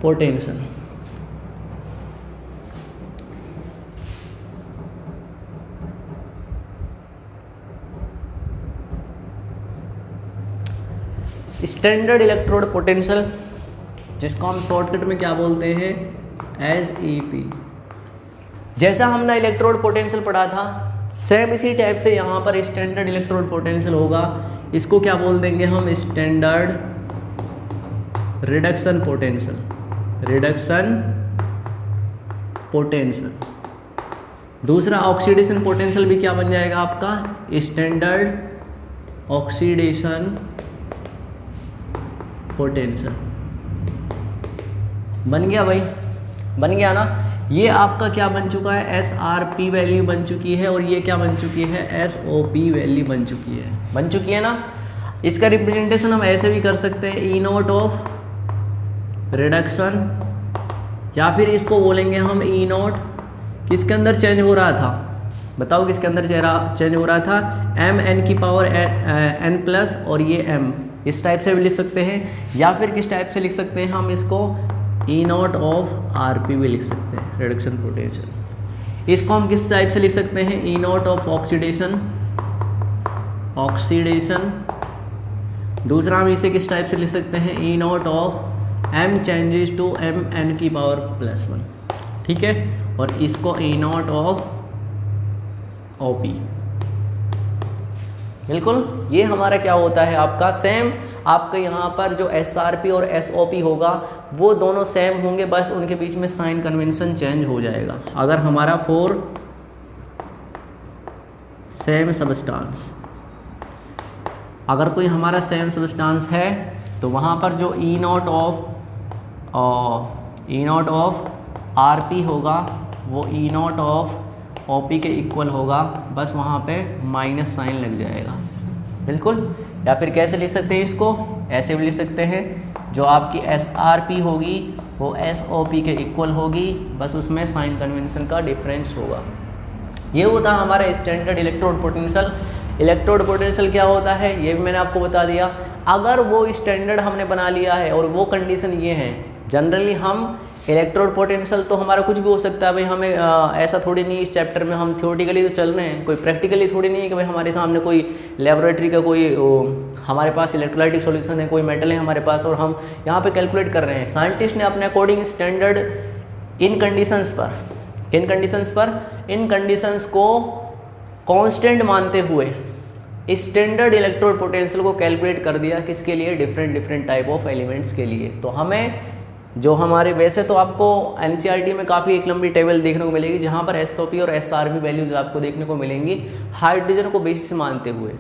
potential. Standard electrode potential, जिसको हम शॉर्टकट में क्या बोलते हैं, SEP। जैसा हमने इलेक्ट्रोड पोटेंशियल पढ़ा था, सेम इसी टाइप से यहाँ पर स्टैंडर्ड इलेक्ट्रोड पोटेंशियल होगा। इसको क्या बोल देंगे हम, standard reduction potential, reduction potential. दूसरा ऑक्सीडेशन पोटेंशियल भी क्या बन जाएगा आपका, स्टैंडर्ड ऑक्सीडेशन पोटेंशियल। बन गया भाई, बन गया ना। ये आपका क्या बन चुका है, SRP वैल्यू बन चुकी है, और ये क्या बन चुकी है, SOP वैल्यू बन चुकी है, बन चुकी है ना। इसका रिप्रेजेंटेशन हम ऐसे भी कर सकते हैं, E नॉट ऑफ रिडक्शन, या फिर इसको बोलेंगे हम E नॉट, किसके अंदर चेंज हो रहा था, बताओ किसके अंदर चेंज हो रहा था, MN की पावर N प्लस, और ये M, इस टाइप से भी लिख सकते हैं। या फिर किस टाइप से लिख सकते हैं हम इसको, E नॉट ऑफ RP भी लिख सकते हैं, रिडक्शन पोटेंशियल। इसको हम किस टाइप से लिख सकते हैं, E not of oxidation, oxidation. दूसरा हम इसे किस टाइप से लिख सकते हैं, E not of M changes to MN की पावर +1, ठीक है। और इसको E नॉट ऑफ OP, बिल्कुल। ये हमारा क्या होता है आपका, सेम आपके यहाँ पर जो SRP और SOP होगा वो दोनों सेम होंगे, बस उनके बीच में साइन कन्वेंशन चेंज हो जाएगा। अगर हमारा फॉर सेम सब्सटेंस, अगर कोई हमारा सेम सब्सटेंस है तो वहाँ पर जो E नॉट ऑफ RP होगा वो E नॉट ऑफ OP के इक्वल होगा, बस वहाँ पे माइनस साइन लग जाएगा, बिल्कुल। या फिर कैसे लिख सकते हैं इसको, ऐसे भी लिख सकते हैं, जो आपकी SRP होगी वो SOP के इक्वल होगी, बस उसमें साइन कन्वेंशन का डिफरेंस होगा। ये होता है हमारा standard electrode potential. Electrode potential क्या होता है ये भी मैंने आपको बता दिया। अगर वो स्टैंडर्ड हमने बना लिया है और वो कंडीशन ये है, जनरली हम इलेक्ट्रोड पोटेंशियल तो हमारा कुछ भी हो सकता है भाई, हमें ऐसा थोड़ी नहीं, इस चैप्टर में हम थ्योरेटिकली तो चल रहे हैं, कोई प्रैक्टिकली थोड़ी नहीं है कि भाई हमारे सामने कोई लेबोरेटरी का कोई हमारे पास इलेक्ट्रोलाइटिक सॉल्यूशन है, कोई मेटल है हमारे पास और हम यहाँ पे कैलकुलेट कर रहे हैं। साइंटिस्ट ने अपने अकॉर्डिंग स्टैंडर्ड इन कंडीशंस पर, किन कंडीशंस पर, इन कंडीशंस को कांस्टेंट मानते हुए स्टैंडर्ड इलेक्ट्रोड पोटेंशियल को कैलकुलेट कर दिया, किसके लिए, डिफरेंट टाइप ऑफ एलिमेंट्स के लिए। तो हमें जो हमारे, वैसे तो आपको NCERT में काफ़ी एक लंबी टेबल देखने को मिलेगी जहाँ पर SOP और SRP वैल्यूज आपको देखने को मिलेंगी हाइड्रोजन को बेसिस मानते हुए,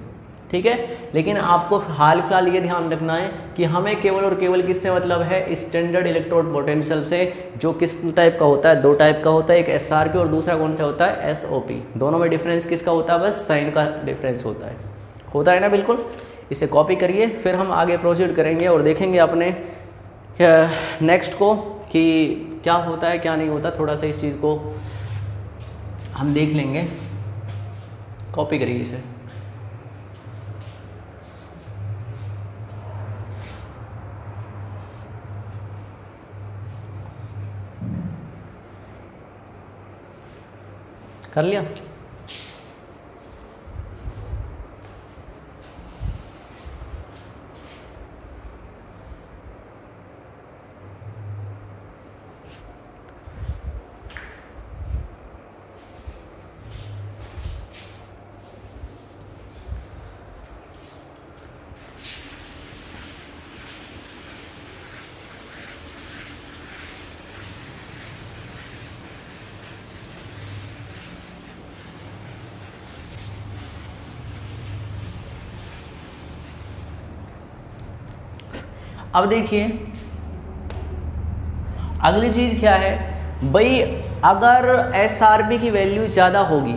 ठीक है। लेकिन आपको हाल फिलहाल ये ध्यान रखना है कि हमें केवल और केवल किससे मतलब है, स्टैंडर्ड इलेक्ट्रोड पोटेंशियल से, जो किस टाइप का होता है, दो टाइप का होता है, एक SRP और दूसरा कौन सा होता है, SOP। दोनों में डिफरेंस किसका होता है, बस साइन का डिफरेंस होता है ना, बिल्कुल। इसे कॉपी करिए, फिर हम आगे प्रोसीड करेंगे और देखेंगे अपने नेक्स्ट को कि क्या होता है क्या नहीं होता, थोड़ा सा इस चीज़ को हम देख लेंगे। कॉपी करिए इसे। कर लिया? अब देखिए अगली चीज क्या है भाई, अगर SRP की वैल्यू ज़्यादा होगी,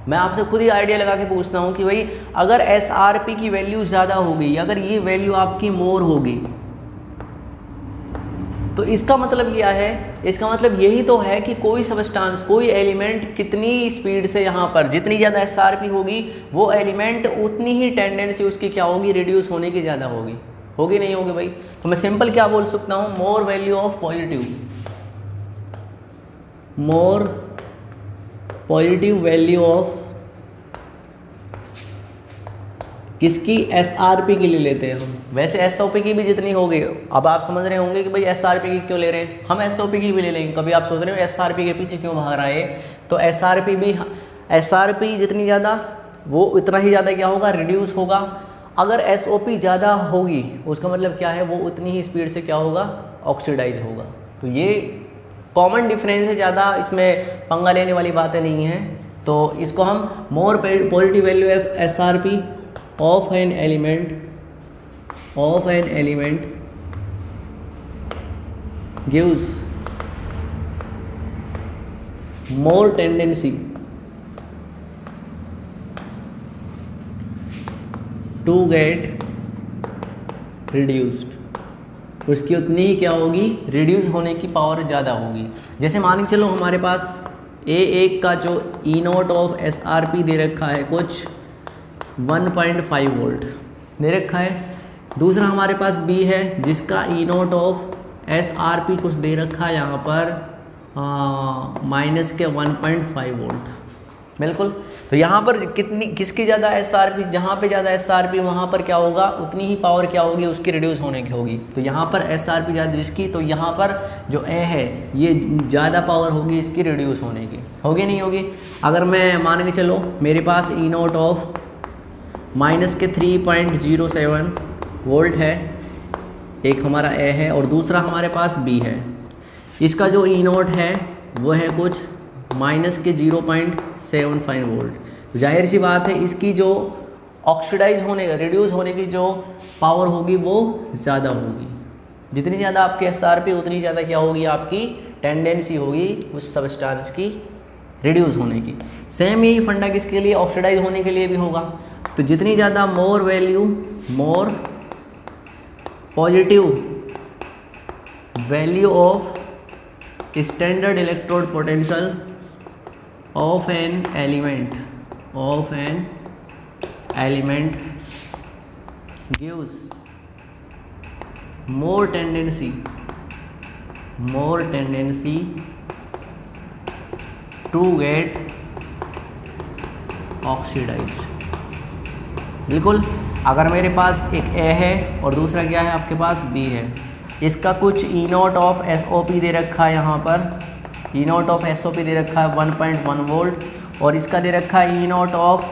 मैं आपसे खुद ही आइडिया लगा के पूछता हूँ कि भाई अगर SRP की वैल्यू ज़्यादा होगी, अगर ये वैल्यू आपकी मोर होगी, तो इसका मतलब क्या है, इसका मतलब यही तो है कि कोई सब्सटेंस, कोई एलिमेंट कितनी स्पीड से यहाँ पर, जितनी ज़्यादा SRP होगी वो एलिमेंट उतनी ही टेंडेंसी उसकी क्या होगी, रिड्यूस होने की ज़्यादा होगी नहीं होगी भाई। तो मैं सिंपल क्या बोल सकता हूँ, more value of positive value of किसकी, एसआरपी के लिए लेते हैं हम। वैसे एसओपी की भी जितनी होगी, अब आप समझ रहे होंगे कि भाई एसआरपी की क्यों ले रहे हैं, हम एसओपी की भी ले लेंगे। कभी आप सोच रहे हो एसआरपी के पीछे क्यों भाग रहा है, तो एसआरपी जितनी ज़्यादा वो उतना ही ज़्यादा क्या होगा, रिड्यूस होगा। अगर एसओपी ज़्यादा होगी उसका मतलब क्या है, वो उतनी ही स्पीड से क्या होगा, ऑक्सीडाइज होगा। तो ये कॉमन डिफरेंस है, ज़्यादा इसमें पंगा लेने वाली बातें नहीं हैं। तो इसको हम मोर positive value of SRP of an element gives more tendency to get reduced, उसकी उतनी ही क्या होगी, रिड्यूस होने की पावर ज़्यादा होगी। जैसे मान के चलो हमारे पास A1 का जो E नॉट ऑफ SRP दे रखा है कुछ 1.5 वोल्ट दे रखा है। दूसरा हमारे पास B है जिसका E नॉट ऑफ SRP कुछ दे रखा है यहाँ पर माइनस के 1.5 वोल्ट। बिल्कुल, तो यहाँ पर किसकी ज़्यादा SRP, जहाँ पे ज़्यादा SRP वहाँ पर क्या होगा, उतनी ही पावर क्या होगी, उसकी रिड्यूस होने की होगी। तो यहाँ पर SRP ज़्यादा जिसकी, तो यहाँ पर जो A है ये ज़्यादा पावर होगी इसकी रिड्यूस होने की, होगी नहीं होगी। अगर मैं मान के चलो मेरे पास E नॉट ऑफ माइनस के 3.07 वोल्ट है, एक हमारा A है और दूसरा हमारे पास B है, इसका जो E नॉट है वो है कुछ माइनस के 0.75 वोल्ट। तो जाहिर सी बात है इसकी जो ऑक्सीडाइज होने का, रिड्यूस होने की जो पावर होगी वो ज़्यादा होगी। जितनी ज़्यादा आपकी SRP उतनी ज़्यादा क्या होगी, आपकी टेंडेंसी होगी उस सबस्टेंस की रिड्यूस होने की। सेम यही फंडा किसके लिए, ऑक्सीडाइज होने के लिए भी होगा। तो जितनी ज़्यादा more positive value of standard electrode potential of an element gives more tendency to get oxidized. बिल्कुल, अगर मेरे पास एक A है और दूसरा क्या है आपके पास B है, इसका कुछ E नॉट ऑफ SOP दे रखा है, यहाँ पर E नॉट ऑफ SOP दे रखा है 1.1 वोल्ट और इसका दे रखा है E नॉट ऑफ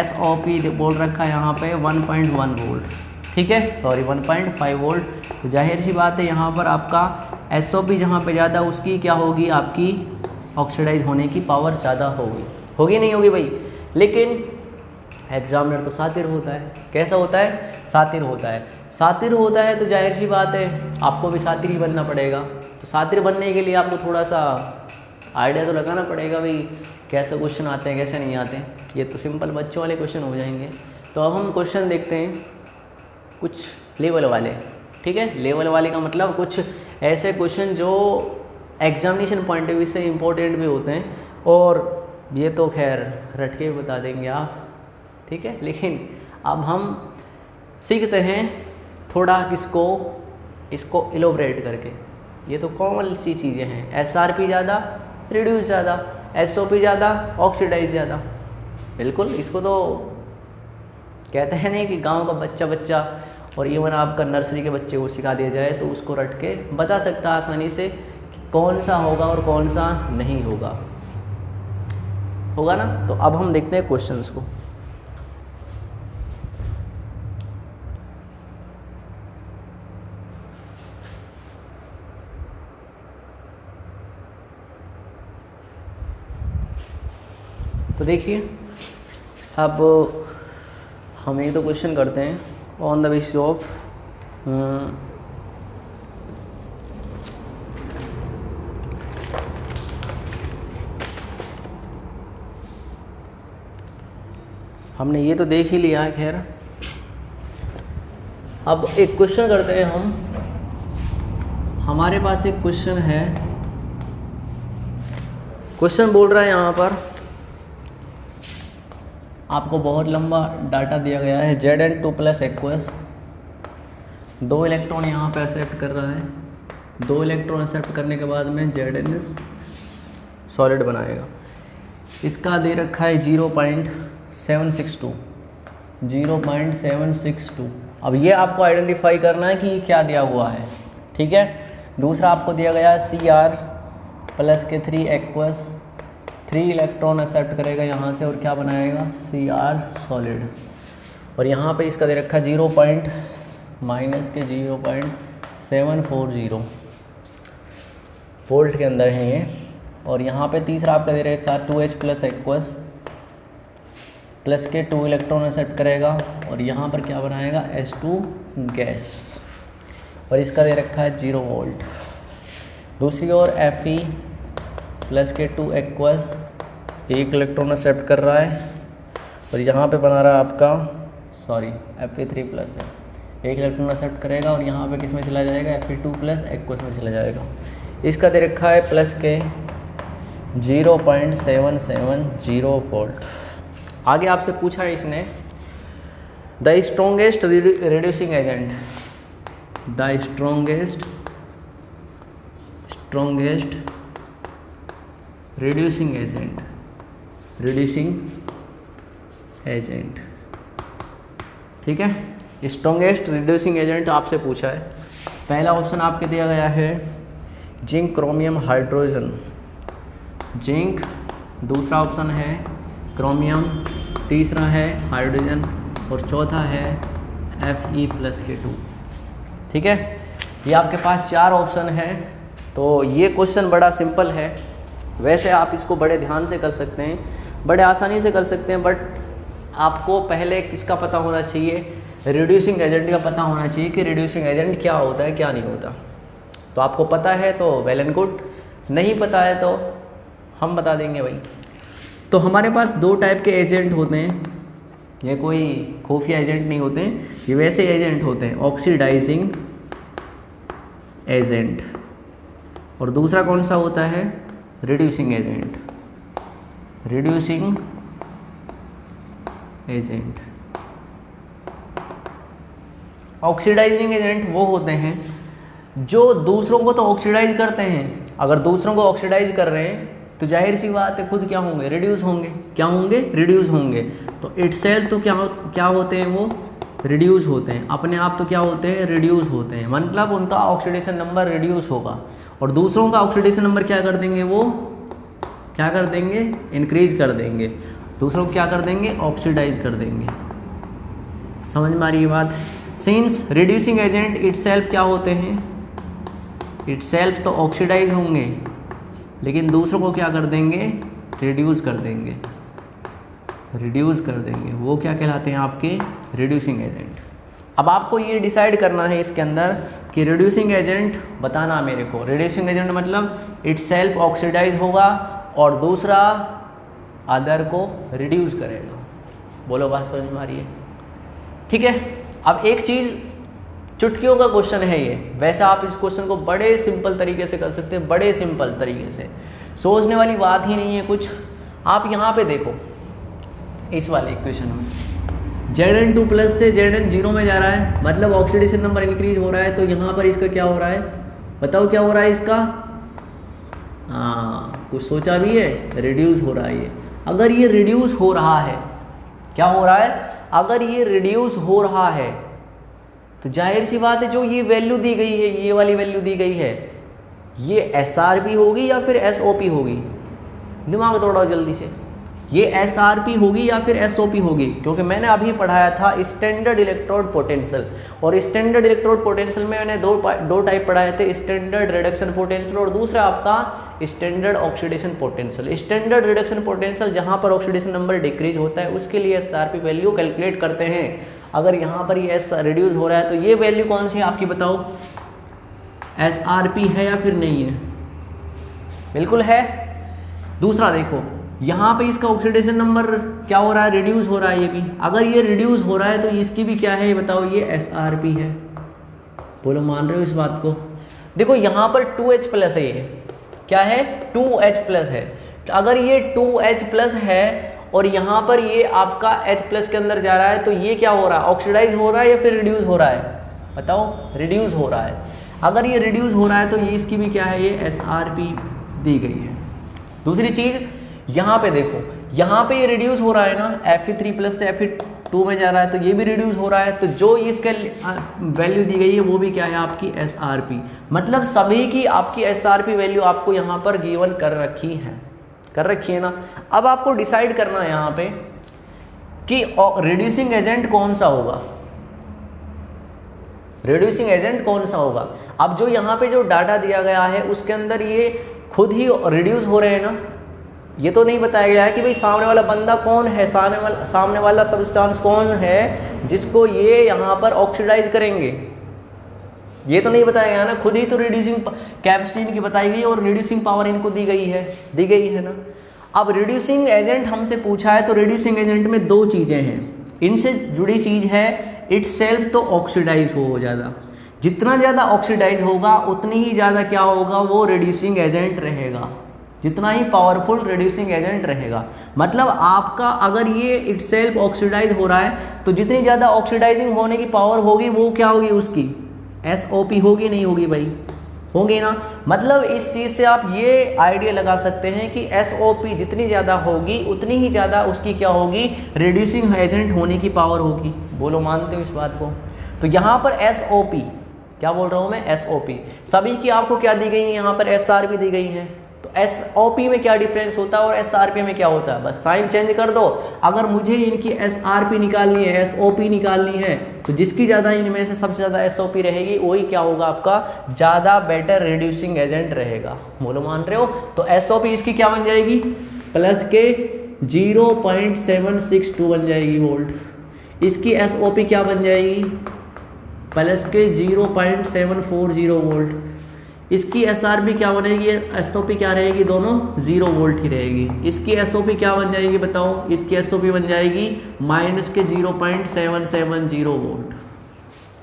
SOP बोल रखा है यहाँ पे 1.1 वोल्ट, ठीक है, सॉरी 1.5 वोल्ट। तो जाहिर सी बात है यहाँ पर आपका SOP जहाँ पे ज़्यादा उसकी क्या होगी, आपकी ऑक्सीडाइज होने की पावर ज़्यादा होगी नहीं होगी भाई। लेकिन एग्जामिनर तो सातिर होता है, कैसा होता है, सातिर होता है। तो जाहिर सी बात है आपको भी सातिर ही बनना पड़ेगा। तो सातिर बनने के लिए आपको थोड़ा सा आइडिया तो लगाना पड़ेगा भाई कैसे क्वेश्चन आते हैं कैसे नहीं आते हैं। ये तो सिंपल बच्चों वाले क्वेश्चन हो जाएंगे। तो अब हम क्वेश्चन देखते हैं कुछ लेवल वाले, ठीक है। लेवल वाले का मतलब कुछ ऐसे क्वेश्चन जो एग्जामिनेशन पॉइंट ऑफ व्यू से इम्पोर्टेंट भी होते हैं, और ये तो खैर रट के बता देंगे आप, ठीक है। लेकिन अब हम सीखते हैं थोड़ा इसको इलोबरेट करके। ये तो कॉमन सी चीज़ें हैं, SRP ज़्यादा, रिड्यूस ज़्यादा, SOP ज़्यादा, ऑक्सीडाइज ज़्यादा। बिल्कुल, इसको तो कहते हैं नहीं कि गांव का बच्चा और इवन आपका नर्सरी के बच्चे को सिखा दिया जाए तो उसको रट के बता सकता है आसानी से कि कौन सा होगा और कौन सा नहीं होगा ना। तो अब हम देखते हैं क्वेश्चंस को। तो देखिए अब हम ये तो क्वेश्चन करते हैं ऑन द बेसिस ऑफ हमने ये तो देख ही लिया है। खैर अब एक क्वेश्चन करते हैं हम। हमारे पास एक क्वेश्चन है, क्वेश्चन बोल रहा है यहाँ पर आपको बहुत लंबा डाटा दिया गया है। Zn2 प्लस एक्वस 2 इलेक्ट्रॉन यहाँ पे एक्सेप्ट कर रहा है। 2 इलेक्ट्रॉन एक्सेप्ट करने के बाद में Zn सॉलिड बनाएगा। इसका दे रखा है 0.762 0.762। अब ये आपको आइडेंटिफाई करना है कि ये क्या दिया हुआ है, ठीक है। दूसरा आपको दिया गया है Cr प्लस के 3 एक्वस, 3 इलेक्ट्रॉन एक्सेप्ट करेगा यहाँ से और क्या बनाएगा Cr सॉलिड। और यहाँ पे इसका दे रखा 0.740 वोल्ट के अंदर है ये। और यहाँ पे तीसरा आपका दे रखा 2H प्लस एक्वस प्लस के 2 इलेक्ट्रॉन एक्सेप्ट करेगा और यहाँ पर क्या बनाएगा H2 गैस, और इसका दे रखा है 0 वोल्ट। दूसरी ओर Fe प्लस के 2 एक्वस, 1 इलेक्ट्रॉन एक्सेप्ट कर रहा है और यहाँ पे बना रहा है आपका Fe3 प्लस है, 1 इलेक्ट्रॉन एक्सेप्ट करेगा और यहाँ पे किस में चला जाएगा Fe2 प्लस एक्वस में चला जाएगा। इसका दे रखा है प्लस के 0.770 वोल्ट। आगे आपसे पूछा है इसने the strongest reducing agent, the strongest reducing agent, ठीक है। स्ट्रॉन्गेस्ट रिड्यूसिंग एजेंट आपसे पूछा है। पहला ऑप्शन आपके दिया गया है जिंक क्रोमियम हाइड्रोजन, जिंक, दूसरा ऑप्शन है क्रोमियम, तीसरा है हाइड्रोजन और चौथा है Fe+K2, ठीक है। ये आपके पास 4 ऑप्शन है। तो ये क्वेश्चन बड़ा सिंपल है, वैसे आप इसको बड़े ध्यान से कर सकते हैं, बड़े आसानी से कर सकते हैं, बट आपको पहले किसका पता होना चाहिए, रिड्यूसिंग एजेंट का पता होना चाहिए कि रिड्यूसिंग एजेंट क्या होता है क्या नहीं होता। तो आपको पता है तो वेल एंड गुड, नहीं पता है तो हम बता देंगे भाई। तो हमारे पास 2 टाइप के एजेंट होते हैं, ये कोई खुफिया एजेंट नहीं होते हैं, ये वैसे एजेंट होते हैं ऑक्सीडाइजिंग एजेंट, और दूसरा कौन सा होता है रिड्यूसिंग एजेंट, ऑक्सीडाइजिंग एजेंट वो होते हैं जो दूसरों को तो ऑक्सीडाइज करते हैं, अगर दूसरों को ऑक्सीडाइज कर रहे हैं तो जाहिर सी बात है खुद क्या होंगे, रिड्यूस होंगे। क्या होंगे, रिड्यूस होंगे। तो इटसेल्फ तो क्या होते हैं, वो रिड्यूस होते हैं, अपने आप तो क्या होते हैं, रिड्यूस होते हैं, मतलब उनका ऑक्सीडेशन नंबर रिड्यूस होगा। और दूसरों का ऑक्सीडेशन नंबर क्या कर देंगे, वो क्या कर देंगे, इंक्रीज कर देंगे। दूसरों को क्या कर देंगे, ऑक्सीडाइज कर देंगे। समझ में आ रही है बात। सिंस रिड्यूसिंग एजेंट इटसेल्फ क्या होते हैं, इटसेल्फ तो ऑक्सीडाइज होंगे, लेकिन दूसरों को क्या कर देंगे, रिड्यूस कर देंगे, वो क्या कहलाते हैं आपके रिड्यूसिंग एजेंट। अब आपको ये डिसाइड करना है इसके अंदर कि रिड्यूसिंग एजेंट बताना मेरे को, रिड्यूसिंग एजेंट मतलब इटसेल्फ ऑक्सीडाइज होगा और दूसरा अदर को रिड्यूस करेगा। बोलो बात समझ में आ रही है, ठीक है। अब एक चीज़, चुटकियों का क्वेश्चन है ये, वैसे आप इस क्वेश्चन को बड़े सिंपल तरीके से कर सकते हैं, बड़े सिंपल तरीके से, सोचने वाली बात ही नहीं है कुछ। आप यहाँ पे देखो इस वाले इक्वेशन में Zn2 प्लस से Zn 0 में जा रहा है, मतलब ऑक्सीडेशन नंबर इंक्रीज हो रहा है। तो यहाँ पर इसका क्या हो रहा है, बताओ क्या हो रहा है इसका, हाँ कुछ सोचा भी है, रिड्यूस हो रहा है ये। अगर ये रिड्यूस हो रहा है, क्या हो रहा है, अगर ये रिड्यूस हो रहा है तो जाहिर सी बात है जो ये वैल्यू दी गई है, ये वाली वैल्यू दी गई है, ये SRP होगी या फिर SOP होगी, दिमाग दौड़ाओ जल्दी से, ये SRP होगी या फिर SOP होगी। क्योंकि मैंने अभी पढ़ाया था स्टैंडर्ड इलेक्ट्रोड पोटेंशियल, और स्टैंडर्ड इलेक्ट्रोड पोटेंशियल में मैंने दो टाइप पढ़ाए थे, स्टैंडर्ड रिडक्शन पोटेंशियल और दूसरा आपका standard oxidation potential. Standard reduction potential जहाँ पर ऑक्सीडेशन नंबर डिक्रीज होता है उसके लिए SRP वैल्यू कैलकुलेट करते हैं। अगर यहाँ पर ये रिड्यूस हो रहा है तो ये वैल्यू कौन सी है आपकी बताओ, SRP है या फिर नहीं है, बिल्कुल है। दूसरा देखो यहाँ पे इसका ऑक्सीडेशन नंबर क्या हो रहा है, रिड्यूस हो रहा है ये भी। अगर ये रिड्यूस हो रहा है तो इसकी भी क्या है ये बताओ, ये SRP है। बोलो मान रहे हो इस बात को। देखो यहाँ पर 2H प्लस है, ये क्या है 2H प्लस है। तो अगर ये 2H प्लस है और यहाँ पर ये आपका H प्लस के अंदर जा रहा है तो ये क्या हो रहा है, ऑक्सीडाइज हो रहा है या फिर रिड्यूस हो रहा है, बताओ, रिड्यूस हो रहा है। अगर ये रिड्यूस हो रहा है तो ये इसकी भी क्या है, ये SRP दी गई है। दूसरी चीज़ यहाँ पे देखो, यहाँ पे ये रिड्यूस हो रहा है ना, Fe3 प्लस से 2 में जा रहा है तो ये भी रिड्यूस हो रहा है, तो जो इसके वैल्यू दी गई है वो भी क्या है आपकी SRP। मतलब सभी की आपकी SRP वैल्यू आपको यहाँ पर गिवन कर रखी है ना। अब आपको डिसाइड करना है यहाँ पे कि रिड्यूसिंग एजेंट कौन सा होगा, रिड्यूसिंग एजेंट कौन सा होगा। अब जो यहाँ पे जो डाटा दिया गया है उसके अंदर ये खुद ही रिड्यूस हो रहे हैं ना, ये तो नहीं बताया गया है कि भाई सामने वाला बंदा कौन है, सामने वाला सब्सटेंस कौन है जिसको ये यहाँ पर ऑक्सीडाइज करेंगे, ये तो नहीं बताया गया ना। खुद ही तो रिड्यूसिंग कैपेसिटी इनकी बताई गई और रिड्यूसिंग पावर इनको दी गई है ना। अब रिड्यूसिंग एजेंट हमसे पूछा है तो रिड्यूसिंग एजेंट में दो चीज़ें हैं, इनसे जुड़ी चीज़ है इटसेल्फ तो ऑक्सीडाइज हो ज़्यादा, जितना ज़्यादा ऑक्सीडाइज होगा उतनी ही ज़्यादा क्या होगा वो रिड्यूसिंग एजेंट रहेगा, जितना ही पावरफुल रिड्यूसिंग एजेंट रहेगा। मतलब आपका अगर ये इटसेल्फ ऑक्सीडाइज हो रहा है तो जितनी ज़्यादा ऑक्सीडाइजिंग होने की पावर होगी वो क्या होगी उसकी SOP होगी, नहीं होगी भाई, होगी ना। मतलब इस चीज़ से आप ये आइडिया लगा सकते हैं कि SOP जितनी ज़्यादा होगी उतनी ही ज़्यादा उसकी क्या होगी रिड्यूसिंग एजेंट होने की पावर होगी। बोलो मानते हो इस बात को। तो यहाँ पर SOP क्या बोल रहा हूँ मैं, SOP सभी की आपको क्या दी गई है, यहाँ पर SRP दी गई है। तो SOP में क्या डिफरेंस होता है और SRP में क्या होता है, बस साइन चेंज कर दो। अगर मुझे इनकी SRP निकालनी है, SOP निकालनी है, तो जिसकी ज़्यादा इनमें से सबसे ज़्यादा SOP रहेगी वही क्या होगा आपका ज़्यादा बेटर रिड्यूसिंग एजेंट रहेगा। बोलो मान रहे हो। तो SOP इसकी क्या बन जाएगी प्लस के 0.762 बन जाएगी वोल्ट। इसकी SOP क्या बन जाएगी प्लस के 0.740 वोल्ट। इसकी SRP क्या बनेगी, SOP क्या रहेगी, दोनों 0 वोल्ट ही रहेगी। इसकी SOP क्या बन जाएगी बताओ, इसकी SOP बन जाएगी माइनस के 0.770 वोल्ट।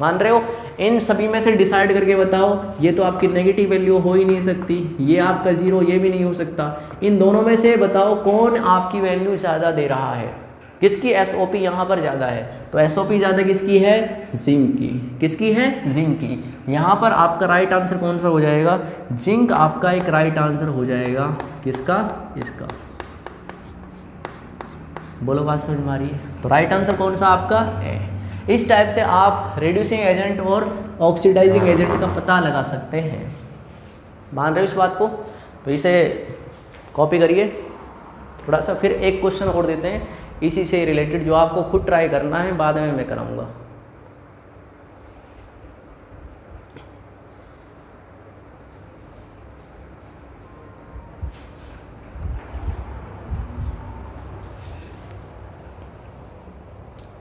मान रहे हो। इन सभी में से डिसाइड करके बताओ, ये तो आपकी नेगेटिव वैल्यू हो ही नहीं सकती, ये आपका 0 ये भी नहीं हो सकता। इन दोनों में से बताओ कौन आपकी वैल्यू ज़्यादा दे रहा है, किसकी SOP यहाँ पर ज़्यादा है। तो SOP ज़्यादा किसकी है, जिंक की। किसकी है, जिंक की। यहाँ पर आपका राइट आंसर कौन सा हो जाएगा, जिंक आपका एक राइट आंसर हो जाएगा। किसका, इसका। बोलो बात समझ में आ रही है। तो राइट आंसर कौन सा आपका है। इस टाइप से आप रिड्यूसिंग एजेंट और ऑक्सीडाइजिंग एजेंट का पता लगा सकते हैं। मान रहे हो इस बात को। तो इसे कॉपी करिए थोड़ा सा, फिर एक क्वेश्चन और देते हैं इसी से रिलेटेड जो आपको खुद ट्राई करना है, बाद में मैं कराऊंगा।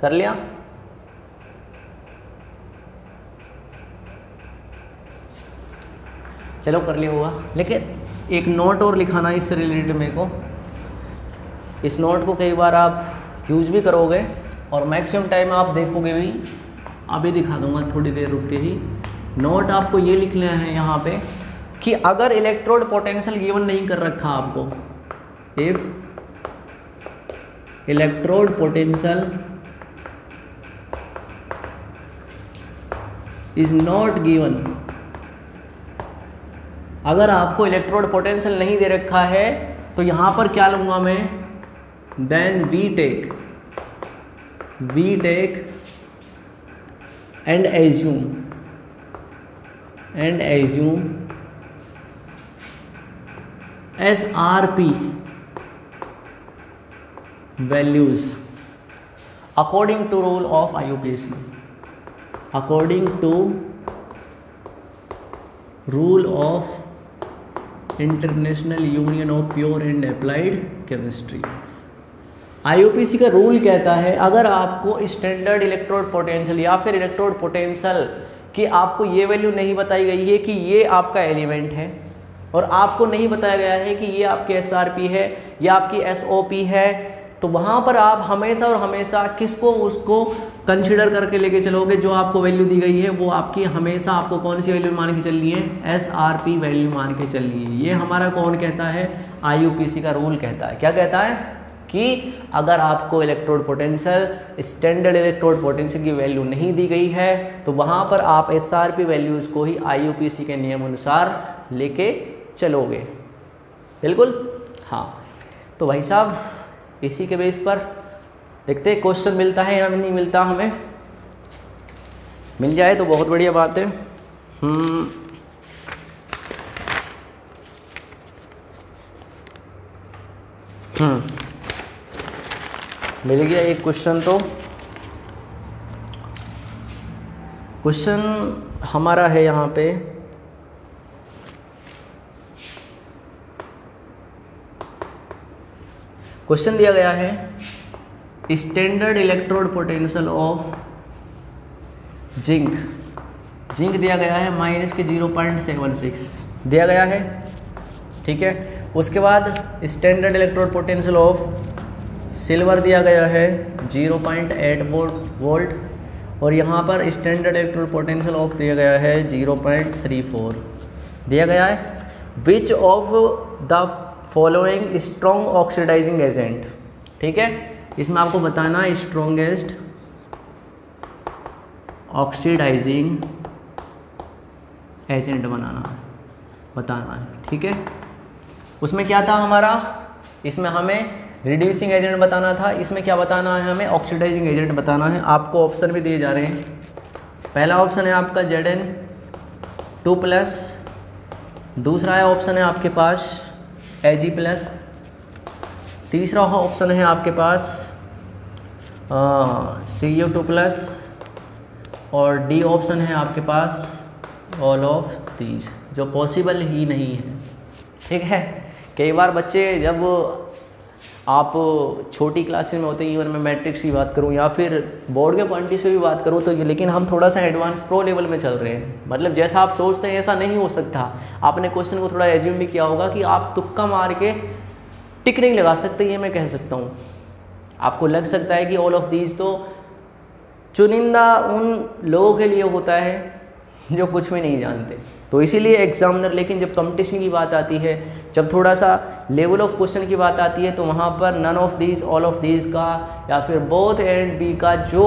कर लिया। चलो कर लिया होगा, लेकिन एक नोट और लिखाना इससे रिलेटेड मेरे को। इस नोट को कई बार आप यूज़ भी करोगे और मैक्सिमम टाइम आप देखोगे भी। अभी दिखा दूंगा थोड़ी देर रुक के ही। नोट आपको ये लिख लेना है यहाँ पे कि अगर इलेक्ट्रोड पोटेंशियल गिवन नहीं कर रखा आपको, if electrode potential is not given, अगर आपको इलेक्ट्रोड पोटेंशियल नहीं दे रखा है तो यहाँ पर क्या लूँगा मैं, then we take and assume SRP values according to rule of IUPAC, according to rule of International Union of Pure and Applied Chemistry। IUPAC का रूल कहता है अगर आपको स्टैंडर्ड इलेक्ट्रोड पोटेंशियल या फिर इलेक्ट्रोड पोटेंशियल की आपको ये वैल्यू नहीं बताई गई है कि ये आपका एलिमेंट है और आपको नहीं बताया गया है कि ये आपकी SRP है या आपकी SOP है, तो वहाँ पर आप हमेशा और हमेशा किसको, उसको कंसिडर करके लेके चलोगे। जो आपको वैल्यू दी गई है वो आपकी हमेशा आपको कौन सी वैल्यू मान के चलनी है, SRP वैल्यू मान के चलनी है। ये हमारा कौन कहता है, IUPAC का रूल कहता है। क्या कहता है कि अगर आपको electrode potential standard electrode potential की वैल्यू नहीं दी गई है तो वहाँ पर आप SRP वैल्यूज़ को ही IUPAC के नियम अनुसार लेके चलोगे। बिल्कुल हाँ। तो भाई साहब इसी के बेस पर देखते हैं क्वेश्चन मिलता है या नहीं मिलता, हमें मिल जाए तो बहुत बढ़िया बात है। मिल गया एक क्वेश्चन। तो क्वेश्चन हमारा है यहाँ पे, क्वेश्चन दिया गया है standard electrode potential of zinc दिया गया है -0.76 दिया गया है, ठीक है। उसके बाद standard electrode potential of silver दिया गया है 0.8 वोल्ट, और यहाँ पर स्टैंडर्ड इलेक्ट्रोड पोटेंशियल ऑफ दिया गया है 0.34 दिया गया है। Which of the following strong oxidizing agent, ठीक है। इसमें आपको बताना है स्ट्रॉन्गेस्ट ऑक्सीडाइजिंग एजेंट बताना है, ठीक है। उसमें क्या था हमारा, इसमें हमें रिड्यूसिंग एजेंट बताना था, इसमें क्या बताना है हमें, ऑक्सीडाइजिंग एजेंट बताना है। आपको ऑप्शन भी दिए जा रहे हैं। पहला ऑप्शन है आपका Zn2+, दूसरा है ऑप्शन है आपके पास Ag+, तीसरा ऑप्शन है आपके पास Cu2+, और डी ऑप्शन है आपके पास ऑल ऑफ दीज, जो पॉसिबल ही नहीं है, ठीक है। कई बार बच्चे, जब आप छोटी क्लासेस में होते हैं, इवन मैं मैट्रिक्स की बात करूं या फिर बोर्ड के क्वांटिटी से भी बात करूं, तो लेकिन हम थोड़ा सा एडवांस प्रो लेवल में चल रहे हैं। मतलब जैसा आप सोचते हैं ऐसा नहीं हो सकता। आपने क्वेश्चन को थोड़ा एज्यूम भी किया होगा कि आप तुक्का मार के टिक नहीं लगा सकते, ये मैं कह सकता हूँ। आपको लग सकता है कि ऑल ऑफ दीज तो चुनिंदा उन लोगों के लिए होता है जो कुछ भी नहीं जानते, तो इसीलिए एग्जामिनर, लेकिन जब कंपटीशन की बात आती है, जब थोड़ा सा लेवल ऑफ क्वेश्चन की बात आती है, तो वहाँ पर none of these, all of these का या फिर बोथ एंड बी का जो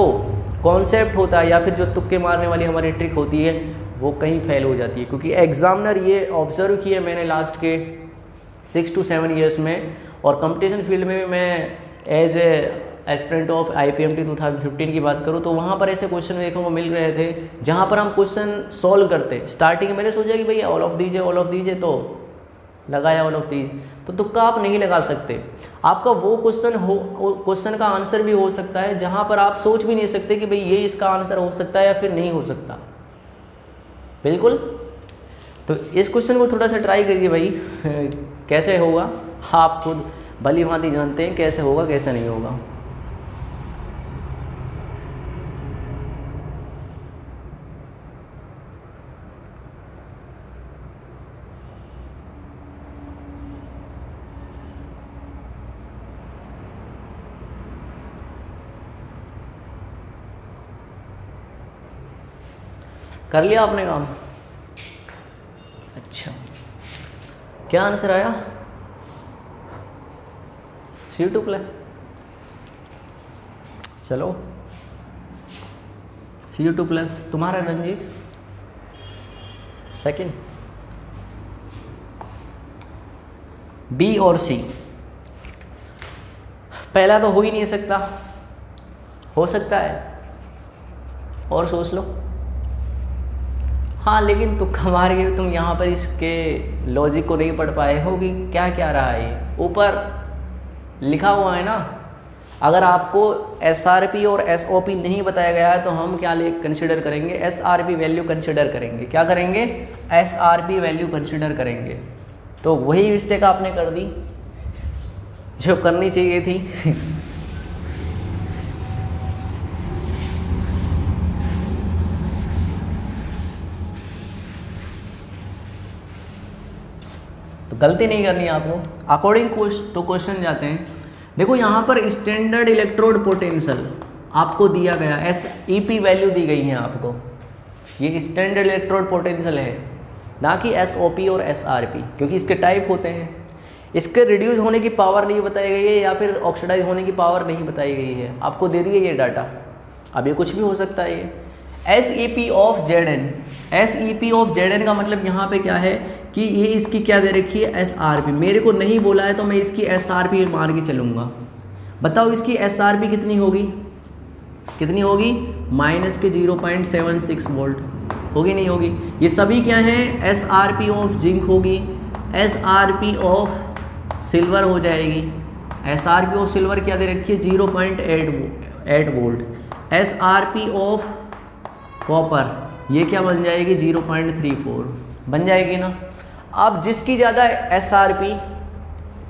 कॉन्सेप्ट होता है या फिर जो तुक्के मारने वाली हमारी ट्रिक होती है, वो कहीं फेल हो जाती है। क्योंकि एग्जामिनर ये ऑब्जर्व किए मैंने लास्ट के 6 to 7 ईयर्स में, और कंपटीशन फील्ड में भी मैं as a aspirant of IPMT 2015 की बात करूँ, तो वहाँ पर ऐसे क्वेश्चन देखने को मिल रहे थे जहाँ पर हम क्वेश्चन सॉल्व करते। स्टार्टिंग में मैंने सोचा कि भैया ऑल ऑफ दीज है तो लगाया ऑल ऑफ दीज, तो तुक्का आप नहीं लगा सकते। आपका वो क्वेश्चन का आंसर भी हो सकता है जहाँ पर आप सोच भी नहीं सकते कि भाई ये इसका आंसर हो सकता है या फिर नहीं हो सकता, बिल्कुल। तो इस क्वेश्चन को थोड़ा सा ट्राई करिए भाई, कैसे होगा आप खुद भली भांति जानते हैं कैसे होगा कैसे नहीं होगा। कर लिया आपने काम? अच्छा, क्या आंसर आया? Cu2+। चलो Cu2+, तुम्हारा रंजीत सेकंड। बी और सी, पहला तो हो ही नहीं सकता, हो सकता है और सोच लो। हाँ, लेकिन तुक्का मार के तुम यहाँ पर इसके लॉजिक को नहीं पढ़ पाए हो कि क्या क्या रहा है। ऊपर लिखा हुआ है ना, अगर आपको SRP और SOP नहीं बताया गया है तो हम क्या कंसिडर करेंगे, SRP वैल्यू कंसिडर करेंगे। क्या करेंगे? SRP वैल्यू कंसिडर करेंगे। तो वही मिस्टेक आपने कर दी जो करनी चाहिए थी। तो गलती नहीं करनी है आपको। अकॉर्डिंग टू क्वेश्चन जाते हैं। देखो यहाँ पर स्टैंडर्ड इलेक्ट्रोड पोटेंशियल आपको दिया गया, SEP वैल्यू दी गई है आपको। ये स्टैंडर्ड इलेक्ट्रोड पोटेंशियल है, ना कि SOP और SRP, क्योंकि इसके टाइप होते हैं। इसके रिड्यूस होने की पावर नहीं बताई गई है या फिर ऑक्सीडाइज होने की पावर नहीं बताई गई है। आपको दे दिए ये डाटा। अब ये कुछ भी हो सकता है। ये SEP of ZN, SEP of ZN का मतलब यहाँ पे क्या है कि ये इसकी क्या दे रखी है, SRP। मेरे को नहीं बोला है तो मैं इसकी SRP मान के चलूँगा। बताओ इसकी SRP कितनी होगी, कितनी होगी, माइनस के 0.76 वोल्ट, होगी नहीं होगी। ये सभी क्या हैं, SRP ऑफ जिंक होगी, SRP ऑफ सिल्वर हो जाएगी, SRP ऑफ सिल्वर क्या दे रखी है 0.8 वोल्ट, SRP ऑफ कॉपर ये क्या बन जाएगी 0.34 बन जाएगी ना। अब जिसकी ज़्यादा SRP,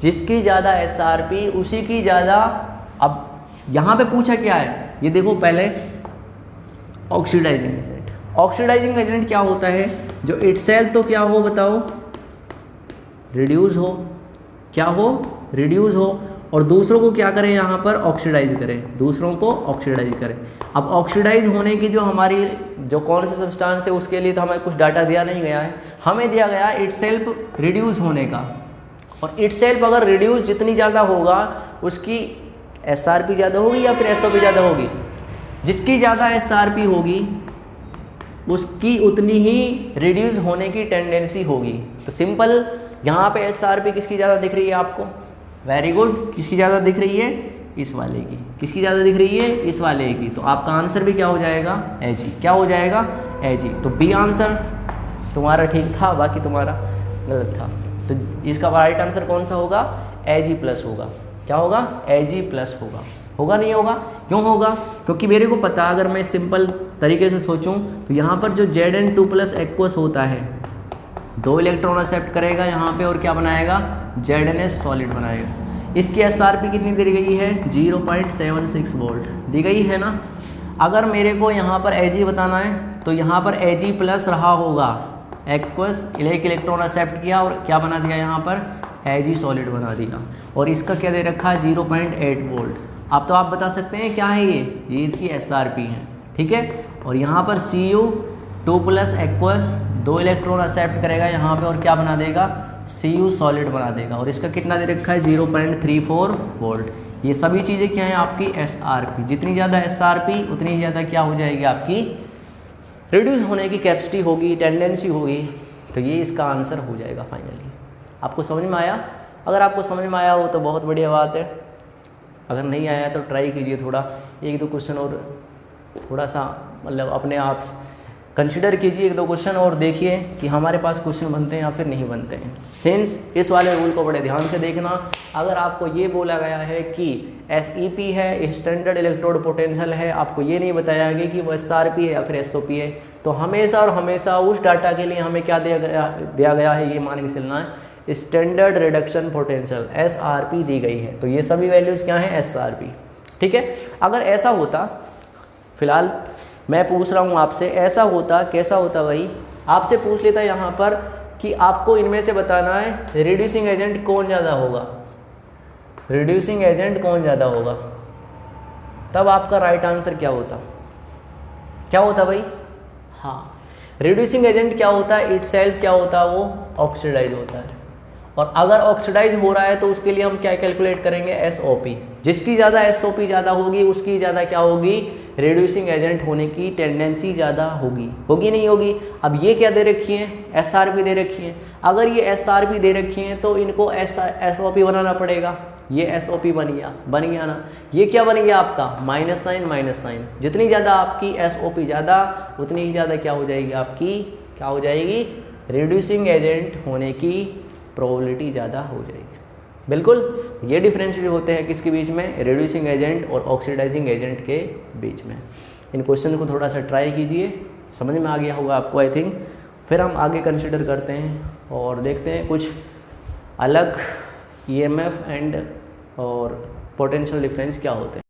जिसकी ज़्यादा SRP उसी की ज़्यादा, अब यहाँ पे पूछा क्या है, ये देखो पहले ऑक्सीडाइजिंग एजेंट, ऑक्सीडाइजिंग एजेंट क्या होता है, जो इटसेल्फ तो क्या हो बताओ, रिड्यूस हो, क्या हो, रिड्यूस हो, और दूसरों को क्या करें यहाँ पर ऑक्सीडाइज करें, दूसरों को ऑक्सीडाइज करें। अब ऑक्सीडाइज होने की जो हमारी जो कौन सा सब्सटेंस है उसके लिए तो हमें कुछ डाटा दिया नहीं गया है, हमें दिया गया है इटसेल्फ रिड्यूस होने का, और इटसेल्फ अगर रिड्यूस जितनी ज़्यादा होगा उसकी SRP ज़्यादा होगी या फिर SOP ज़्यादा होगी, जिसकी ज़्यादा SRP होगी उसकी उतनी ही रिड्यूस होने की टेंडेंसी होगी। तो सिंपल यहाँ पे SRP किसकी ज़्यादा दिख रही है आपको, वेरी गुड, किसकी ज़्यादा दिख रही है, इस वाले की, किसकी ज़्यादा दिख रही है, इस वाले की। तो आपका आंसर भी क्या हो जाएगा, Ag, क्या हो जाएगा Ag। तो बी आंसर तुम्हारा ठीक था, बाकी तुम्हारा गलत था। तो इसका राइट आंसर कौन सा होगा, Ag प्लस होगा, क्या होगा, Ag प्लस होगा, होगा नहीं होगा, क्यों होगा, क्योंकि मेरे को पता, अगर मैं सिंपल तरीके से सोचूं तो यहाँ पर जो Zn2+ एक्वस होता है 2 इलेक्ट्रॉन एक्सेप्ट करेगा यहाँ पे और क्या बनाएगा, ZnS सॉलिड बनाएगा। इसकी SRP कितनी दी गई है 0.76 वोल्ट दी गई है ना। अगर मेरे को यहाँ पर Ag बताना है तो यहाँ पर Ag प्लस रहा होगा, एक्वस एक इलेक्ट्रॉन एक्सेप्ट किया और क्या बना दिया यहाँ पर Ag सॉलिड बना दिया, और इसका क्या दे रखा है 0.8 वोल्ट। अब तो आप बता सकते हैं क्या है ये इसकी SRP है, ठीक है। और यहाँ पर Cu2+ एक्वस 2 इलेक्ट्रॉन एक्सेप्ट करेगा यहाँ पे और क्या बना देगा, Cu सॉलिड बना देगा, और इसका कितना दे रखा है 0.34 वोल्ट। ये सभी चीज़ें क्या हैं आपकी SRP, जितनी ज़्यादा SRP उतनी ही ज़्यादा क्या हो जाएगी आपकी रिड्यूस होने की कैपेसिटी होगी, टेंडेंसी होगी। तो ये इसका आंसर हो जाएगा फाइनली। आपको समझ में आया, अगर आपको समझ में आया हो तो बहुत बढ़िया बात है, अगर नहीं आया तो ट्राई कीजिए थोड़ा, 1-2 क्वेश्चन और थोड़ा सा मतलब अपने आप कंसिडर कीजिए 1-2 क्वेश्चन और देखिए कि हमारे पास क्वेश्चन बनते हैं या फिर नहीं बनते हैं। सिंस इस वाले रूल को बड़े ध्यान से देखना, अगर आपको ये बोला गया है कि SEP है, स्टैंडर्ड इलेक्ट्रोड पोटेंशियल है, आपको ये नहीं बताया गया कि वो SRP है या फिर SOP है, तो हमेशा और हमेशा उस डाटा के लिए हमें क्या दिया गया है, ये मान के चलना है स्टैंडर्ड रिडक्शन पोटेंशियल SRP दी गई है। तो ये सभी वैल्यूज़ क्या हैं SRP, ठीक है। अगर ऐसा होता, फिलहाल मैं पूछ रहा हूँ आपसे, ऐसा होता कैसा होता, वही आपसे पूछ लेता यहाँ पर कि आपको इनमें से बताना है रिड्यूसिंग एजेंट कौन ज़्यादा होगा, रिड्यूसिंग एजेंट कौन ज़्यादा होगा, तब आपका राइट आंसर क्या होता, क्या होता भाई, हाँ रिड्यूसिंग एजेंट क्या होता है, इटसेल्फ क्या होता है, वो ऑक्सीडाइज होता है। और अगर ऑक्सीडाइज हो रहा है तो उसके लिए हम क्या कैलकुलेट करेंगे SOP, जिसकी ज़्यादा SOP ज़्यादा होगी उसकी ज़्यादा क्या होगी, रिड्यूसिंग एजेंट होने की टेंडेंसी ज़्यादा होगी, होगी नहीं होगी। अब ये क्या दे रखी है, SRP दे रखी है, अगर ये SRP दे रखी है तो इनको SOP बनाना पड़ेगा, ये SOP बन गया ना। ये क्या बन गया आपका माइनस साइन, जितनी ज़्यादा आपकी SOP ज़्यादा उतनी ही ज़्यादा क्या हो जाएगी आपकी, क्या हो जाएगी, रिड्यूसिंग एजेंट होने की प्रोबेबिलिटी ज़्यादा हो जाएगी। बिल्कुल ये डिफरेंस जो होते हैं किसके बीच में, रिड्यूसिंग एजेंट और ऑक्सीडाइजिंग एजेंट के बीच में। इन क्वेश्चन को थोड़ा सा ट्राई कीजिए, समझ में आ गया होगा आपको आई थिंक। फिर हम आगे कंसिडर करते हैं और देखते हैं कुछ अलग EMF एंड और पोटेंशियल डिफरेंस क्या होते हैं।